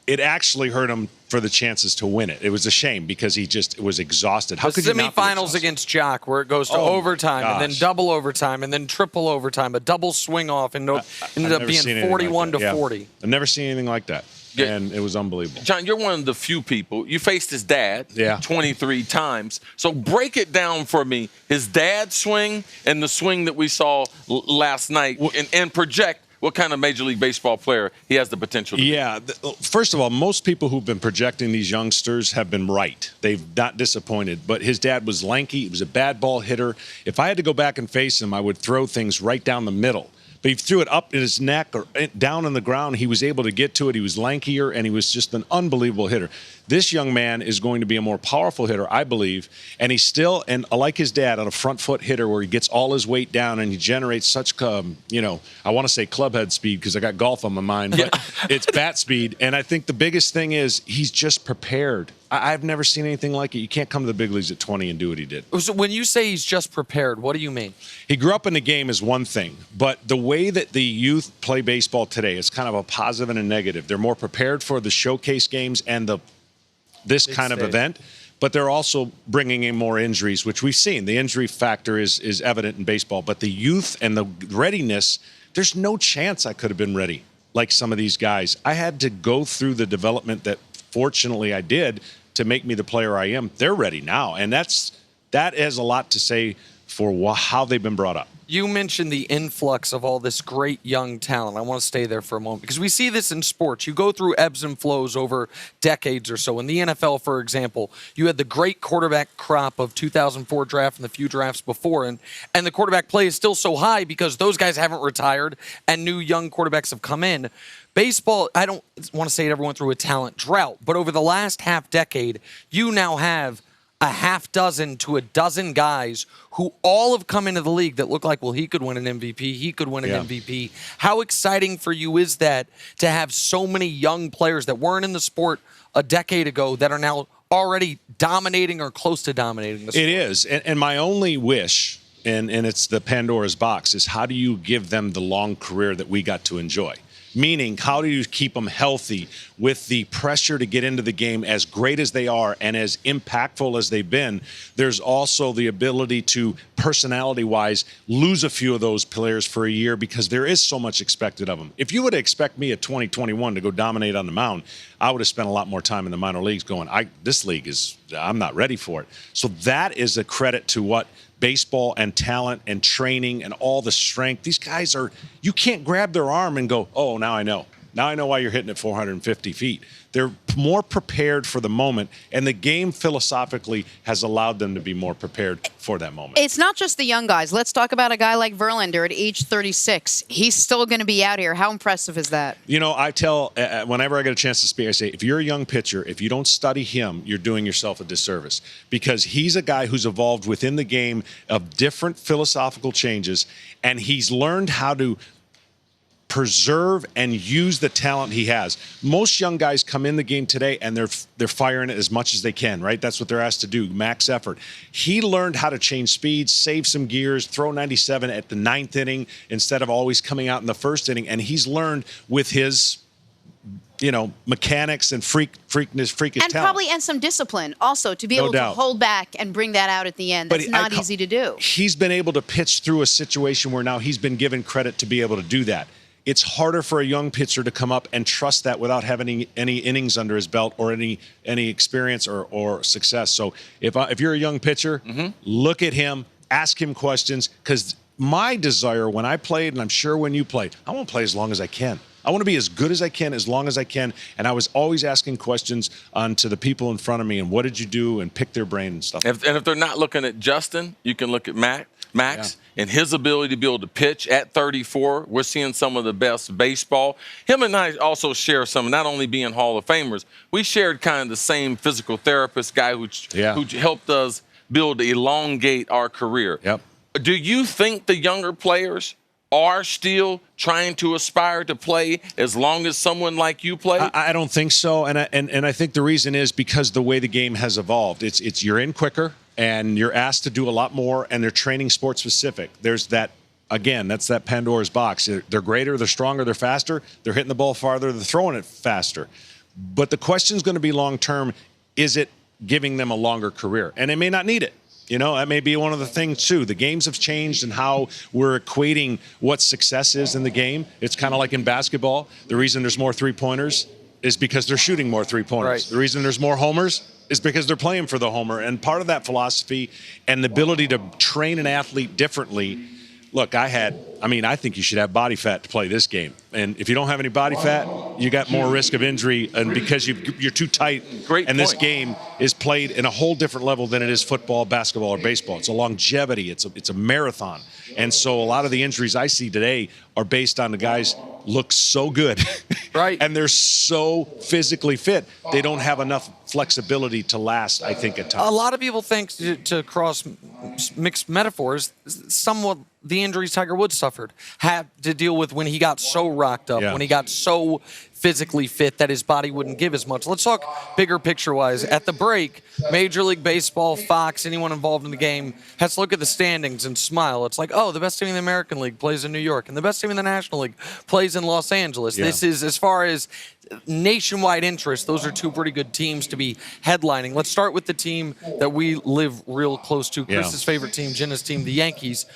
it actually hurt him for the chances to win it. It was a shame because he just was exhausted. How could you not be semifinals exhausted? against Jock, where it goes to Oh, overtime and then gosh. double overtime and then triple overtime, a double swing off, and ended I've up never being seen anything 41 like that. to Yeah. 40. I've never seen anything like that. Yeah. And it was unbelievable. John, you're one of the few people. You faced his dad 23 times. So break it down for me, his dad's swing and the swing that we saw last night, and project what kind of Major League Baseball player he has the potential to be. Yeah. First of all, most people who've been projecting these youngsters have been right. They've not disappointed. But his dad was lanky. He was a bad ball hitter. If I had to go back and face him, I would throw things right down the middle. But he threw it up in his neck or down on the ground. He was able to get to it. He was lankier, and he was just an unbelievable hitter. This young man is going to be a more powerful hitter, I believe. And he's still, and like his dad, on a front foot hitter where he gets all his weight down and he generates such, I want to say clubhead speed because I got golf on my mind, but it's bat speed. And I think the biggest thing is he's just prepared. I've never seen anything like it. You can't come to the big leagues at 20 and do what he did. So when you say he's just prepared, what do you mean? He grew up in the game is one thing, but the way that the youth play baseball today is kind of a positive and a negative. They're more prepared for the showcase games and this Big kind of stage. event, but they're also bringing in more injuries, which we've seen. The injury factor is evident in baseball, but the youth and the readiness, there's no chance I could have been ready like some of these guys. I had to go through the development that fortunately I did to make me the player I am. They're ready now, and that has a lot to say for how they've been brought up. You mentioned the influx of all this great young talent. I want to stay there for a moment because we see this in sports. You go through ebbs and flows over decades or so. In the NFL, for example, you had the great quarterback crop of 2004 draft and the few drafts before, and the quarterback play is still so high because those guys haven't retired and new young quarterbacks have come in. Baseball, I don't want to say it ever went through a talent drought, but over the last half decade, you now have a half dozen to a dozen guys who all have come into the league that look like, well, he could win an MVP, he could win an MVP. How exciting for you is that to have so many young players that weren't in the sport a decade ago that are now already dominating or close to dominating the sport? It is, and my only wish, and it's the Pandora's box, is how do you give them the long career that we got to enjoy? Meaning, how do you keep them healthy with the pressure to get into the game as great as they are and as impactful as they've been? There's also the ability to, personality-wise, lose a few of those players for a year because there is so much expected of them. If you would expect me at 2021 to go dominate on the mound, I would have spent a lot more time in the minor leagues going, this league I'm not ready for it. So that is a credit to what baseball and talent and training and all the strength. These guys you can't grab their arm and go, oh, now I know. Now I know why you're hitting at 450 feet. They're more prepared for the moment, and the game philosophically has allowed them to be more prepared for that moment. It's not just the young guys. Let's talk about a guy like Verlander at age 36. He's still going to be out here. How impressive is that? You know, I tell, whenever I get a chance to speak, I say, if you're a young pitcher, if you don't study him, you're doing yourself a disservice, because he's a guy who's evolved within the game of different philosophical changes, and he's learned how to preserve and use the talent he has. Most young guys come in the game today and they're firing it as much as they can, right? That's what they're asked to do, max effort. He learned how to change speeds, save some gears, throw 97 at the 9th inning instead of always coming out in the 1st inning. And he's learned with his, mechanics and freakish and talent. And some discipline also to be No able doubt. to hold back and bring that out at the end. That's not easy to do. He's been able to pitch through a situation where now he's been given credit to be able to do that. It's harder for a young pitcher to come up and trust that without having any innings under his belt or any experience or success. So if you're a young pitcher, look at him, ask him questions, because my desire when I played, and I'm sure when you played, I want to play as long as I can. I want to be as good as I can, as long as I can. And I was always asking questions to the people in front of me, and what did you do, and pick their brain and stuff. And if they're not looking at Justin, you can look at Max and his ability to be able to pitch at 34. We're seeing some of the best baseball. Him and I also share some, not only being Hall of Famers, we shared kind of the same physical therapist guy who helped us elongate our career. Yep. Do you think the younger players are still trying to aspire to play as long as someone like you play? I don't think so, and I think the reason is because the way the game has evolved. It's you're in quicker, and you're asked to do a lot more, and they're training sport specific. There's that, again, that's that Pandora's box. They're greater, they're stronger, they're faster, they're hitting the ball farther, they're throwing it faster. But the question's going to be long term, is it giving them a longer career? And they may not need it. That may be one of the things, too. The games have changed and how we're equating what success is in the game. It's kind of like in basketball. The reason there's more three-pointers is because they're shooting more three-pointers. Right. The reason there's more homers is because they're playing for the homer. And part of that philosophy and the ability to train an athlete differently, look, I think you should have body fat to play this game. And if you don't have any body fat, you got more risk of injury, and because you're too tight. Great and this point. game is played in a whole different level than it is football, basketball, or baseball. It's a longevity. It's a marathon. And so a lot of the injuries I see today are based on the guys look so good. Right. And they're so physically fit, they don't have enough flexibility to last, I think, at times. A lot of people think, to cross mixed metaphors, somewhat the injuries Tiger Woods suffered had to deal with when he got so rocked up, when he got so physically fit that his body wouldn't give as much. Let's talk bigger picture-wise. At the break, Major League Baseball, Fox, anyone involved in the game has to look at the standings and smile. It's like, oh, the best team in the American League plays in New York, and the best team in the National League plays in Los Angeles. Yeah. This is, as far as nationwide interest, those are two pretty good teams to be headlining. Let's start with the team that we live real close to, Chris's favorite team, Jenna's team, the Yankees.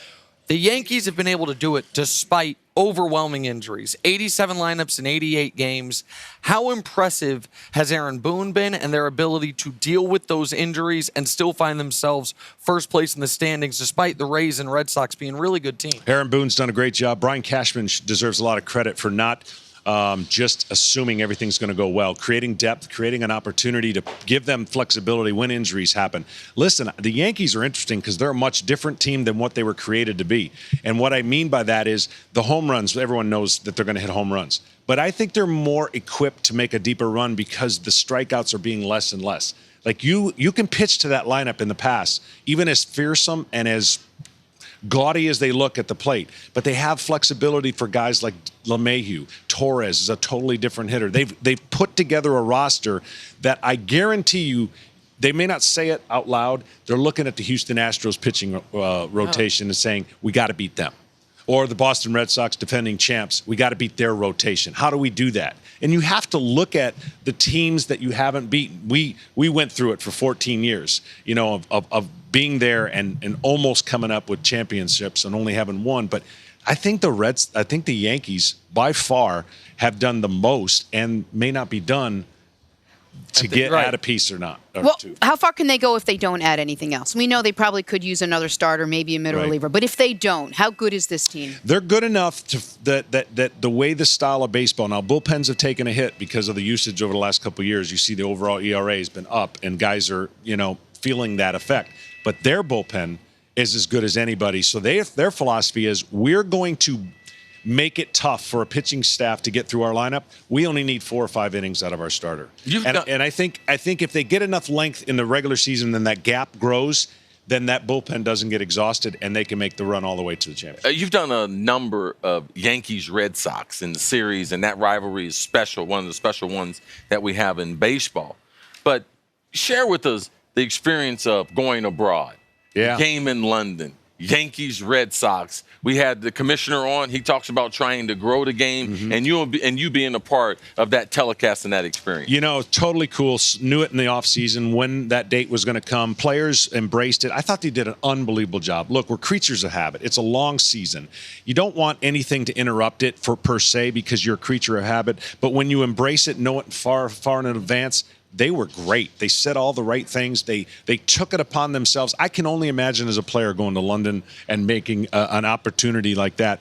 The Yankees have been able to do it despite overwhelming injuries. 87 lineups in 88 games. How impressive has Aaron Boone been and their ability to deal with those injuries and still find themselves first place in the standings despite the Rays and Red Sox being really good teams? Aaron Boone's done a great job. Brian Cashman deserves a lot of credit for not just assuming everything's going to go well, creating depth, creating an opportunity to give them flexibility when injuries happen. Listen, the Yankees are interesting because they're a much different team than what they were created to be. And what I mean by that is the home runs, everyone knows that they're going to hit home runs. But I think they're more equipped to make a deeper run because the strikeouts are being less and less. Like you can pitch to that lineup in the past, even as fearsome and as gaudy as they look at the plate, but they have flexibility for guys like LeMahieu. Torres is a totally different hitter. They've put together a roster that I guarantee you, they may not say it out loud. They're looking at the Houston Astros pitching rotation and saying, we got to beat them. Or the Boston Red Sox defending champs, we got to beat their rotation. How do we do that? And you have to look at the teams that you haven't beaten. We went through it for 14 years, of being there and almost coming up with championships and only having one. But I think the Yankees by far have done the most and may not be done add a piece or not. Or Well, two. how far can they go if they don't add anything else? We know they probably could use another starter, maybe a middle Right. reliever. But if they don't, how good is this team? They're good enough to that the way the style of baseball now, bullpens have taken a hit because of the usage over the last couple of years. You see the overall ERA has been up, and guys are feeling that effect. But their bullpen is as good as anybody. So their philosophy is we're going to make it tough for a pitching staff to get through our lineup. We only need 4 or 5 innings out of our starter. And I think if they get enough length in the regular season, then that gap grows, then that bullpen doesn't get exhausted, and they can make the run all the way to the championship. You've done a number of Yankees-Red Sox in the series, and that rivalry is special, one of the special ones that we have in baseball. But share with us the experience of going abroad. Yeah. Game in London. Yankees, Red Sox. We had the commissioner on. He talks about trying to grow the game, and you being a part of that telecast and that experience. Totally cool. Knew it in the offseason when that date was going to come. Players embraced it. I thought they did an unbelievable job. Look, we're creatures of habit. It's a long season. You don't want anything to interrupt it per se because you're a creature of habit. But when you embrace it, know it far in advance, they were great. They said all the right things. They took it upon themselves. I can only imagine as a player going to London and making an opportunity like that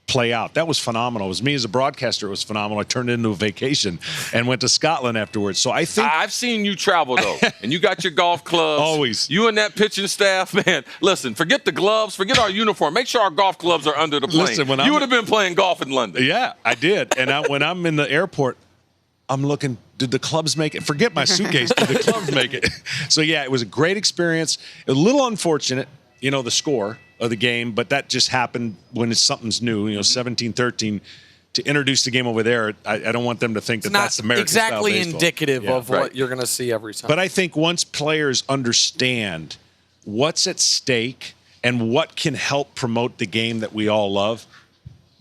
play out. That was phenomenal. It was me as a broadcaster. It was phenomenal. I turned it into a vacation and went to Scotland afterwards. So I think I've seen you travel though, and you got your golf clubs. Always. You and that pitching staff, man. Listen, forget the gloves, forget our uniform. Make sure our golf clubs are under the plane. Listen, you would have been playing golf in London. Yeah, I did. And when I'm in the airport, I'm looking, did the clubs make it? Forget my suitcase. Did the clubs make it? So, yeah, it was a great experience. A little unfortunate, the score of the game, but that just happened when something's new, 17-13. To introduce the game over there, I don't want them to think that's American style exactly baseball. indicative of Right. what you're going to see every time. But I think once players understand what's at stake and what can help promote the game that we all love,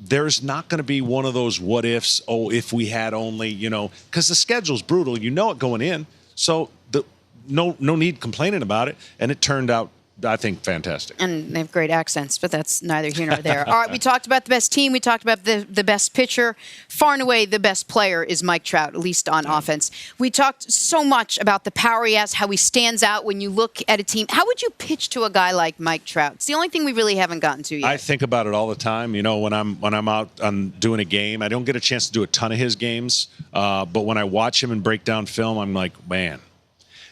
there's not going to be one of those what ifs, if we had only, because the schedule's brutal. You know it going in. So no need complaining about it. And it turned out, I think, fantastic. And they have great accents, but that's neither here nor there. All right, we talked about the best team. We talked about the best pitcher. Far and away, the best player is Mike Trout, at least on offense. We talked so much about the power he has, how he stands out when you look at a team. How would you pitch to a guy like Mike Trout? It's the only thing we really haven't gotten to yet. I think about it all the time. When I'm out on doing a game, I don't get a chance to do a ton of his games. But when I watch him and break down film, I'm like, man,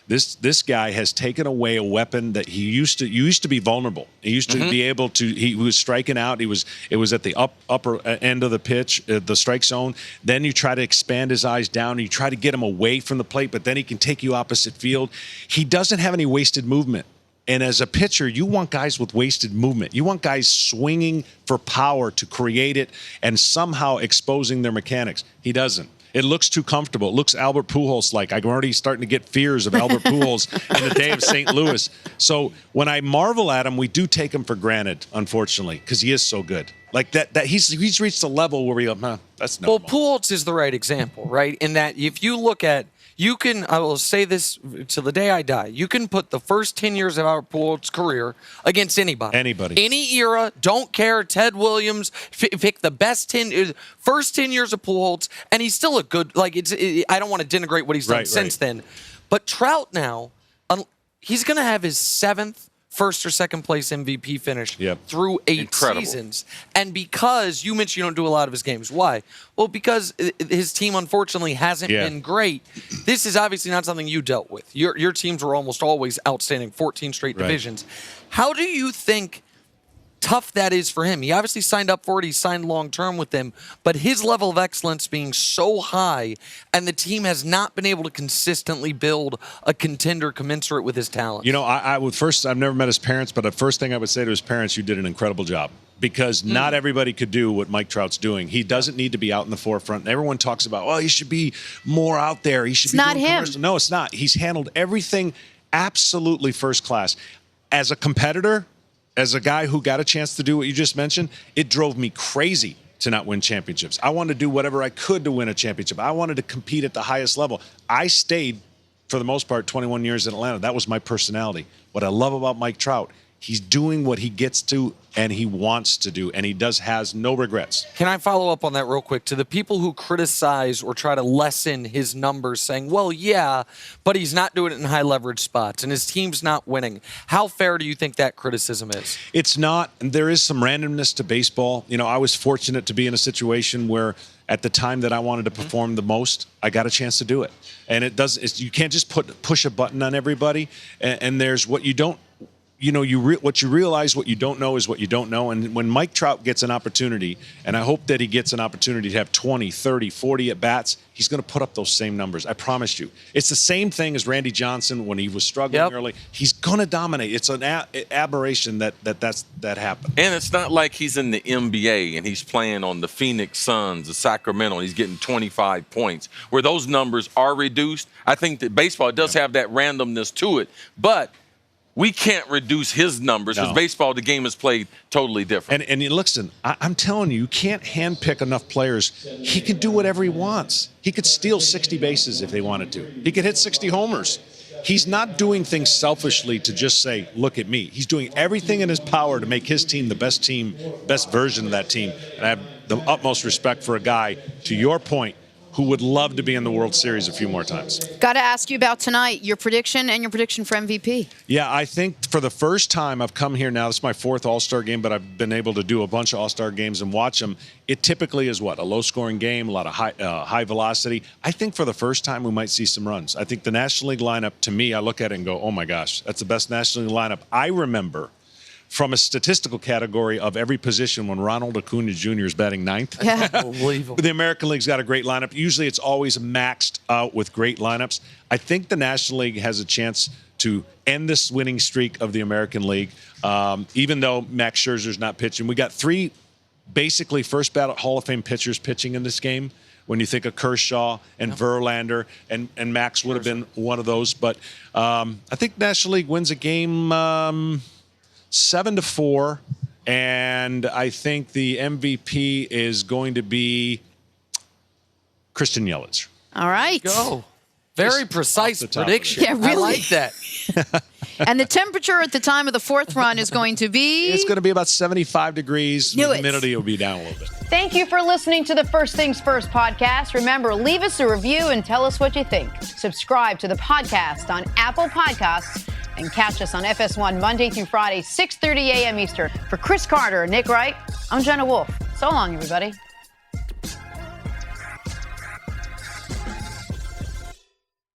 This guy has taken away a weapon that he used to be vulnerable. He used to be able to. He was striking out. It was at the upper end of the pitch, the strike zone. Then you try to expand his eyes down. You try to get him away from the plate, but then he can take you opposite field. He doesn't have any wasted movement. And as a pitcher, you want guys with wasted movement. You want guys swinging for power to create it and somehow exposing their mechanics. He doesn't. It looks too comfortable. It looks Albert Pujols-like. I'm already starting to get fears of Albert Pujols in the day of St. Louis. So when I marvel at him, we do take him for granted, unfortunately, because he is so good. Like that he's reached a level where we go, that's normal. Well, Pujols is the right example, right? In that if you look at, I will say this till the day I die, you can put the first 10 years of Albert Pujols' career against anybody. Any era, don't care, Ted Williams, pick the first 10 years of Pujols, and he's still a good, I don't want to denigrate what he's done since then. But Trout now, he's going to have his 7th first or second place MVP finish through 8 seasons. And because you mentioned you don't do a lot of his games. Why? Well, because his team, unfortunately, hasn't been great. This is obviously not something you dealt with. Your teams were almost always outstanding, 14 straight divisions. How do you think tough that is for him? He obviously signed up for it. He signed long-term with them. But his level of excellence being so high, and the team has not been able to consistently build a contender commensurate with his talent. I would first, I've never met his parents, but the first thing I would say to his parents, you did an incredible job. Because not everybody could do what Mike Trout's doing. He doesn't need to be out in the forefront. And everyone talks about, he should be more out there. He should be doing commercials. No, it's not. He's handled everything absolutely first class. As a competitor, as a guy who got a chance to do what you just mentioned, it drove me crazy to not win championships. I wanted to do whatever I could to win a championship. I wanted to compete at the highest level. I stayed, for the most part, 21 years in Atlanta. That was my personality. What I love about Mike Trout, He's doing what he gets to and he wants to do, and he has no regrets. Can I follow up on that real quick? To the people who criticize or try to lessen his numbers, saying, well, yeah, but he's not doing it in high leverage spots and his team's not winning. How fair do you think that criticism is? It's not. There is some randomness to baseball. You know, I was fortunate to be in a situation where at the time that I wanted to perform the most, I got a chance to do it. And you can't just push a button on everybody. And there's what you don't, what you realize, what you don't know is what you don't know. And when Mike Trout gets an opportunity, and I hope that he gets an opportunity to have 20, 30, 40 at-bats, he's going to put up those same numbers. I promise you. It's the same thing as Randy Johnson when he was struggling early. He's going to dominate. It's an aberration that happened. And it's not like he's in the NBA and he's playing on the Phoenix Suns, the Sacramento, and he's getting 25 points, where those numbers are reduced. I think that baseball does have that randomness to it, but we can't reduce his numbers because baseball, the game is played totally different. And listen, I'm telling you, you can't handpick enough players. He can do whatever he wants. He could steal 60 bases if they wanted to. He could hit 60 homers. He's not doing things selfishly to just say, look at me. He's doing everything in his power to make his team, best version of that team. And I have the utmost respect for a guy, to your point, who would love to be in the World Series a few more times. Got to ask you about tonight, your prediction and your prediction for MVP. Yeah, I think for the first time I've come here now, this is my fourth All-Star game, but I've been able to do a bunch of All-Star games and watch them. It typically is what? A low-scoring game, a lot of high velocity. I think for the first time we might see some runs. I think the National League lineup, to me, I look at it and go, oh my gosh, that's the best National League lineup I remember from a statistical category of every position when Ronald Acuna Jr. is batting ninth. Yeah. Unbelievable. The American League's got a great lineup. Usually it's always maxed out with great lineups. I think the National League has a chance to end this winning streak of the American League, even though Max Scherzer's not pitching. We got three basically first ballot Hall of Fame pitchers pitching in this game. When you think of Kershaw and Verlander, and Max would have been one of those. But I think National League wins a game 7-4, and I think the MVP is going to be Christian Yelich. All right. Go. Very precise prediction. Yeah, really. I like that. And the temperature at the time of the fourth run is going to be? It's going to be about 75 degrees. Knew The it. humidity will be down a little bit. Thank you for listening to the First Things First podcast. Remember, leave us a review and tell us what you think. Subscribe to the podcast on Apple Podcasts and catch us on FS1 Monday through Friday, 6:30 a.m. Eastern. For Cris Carter and Nick Wright, I'm Jenna Wolfe. So long, everybody.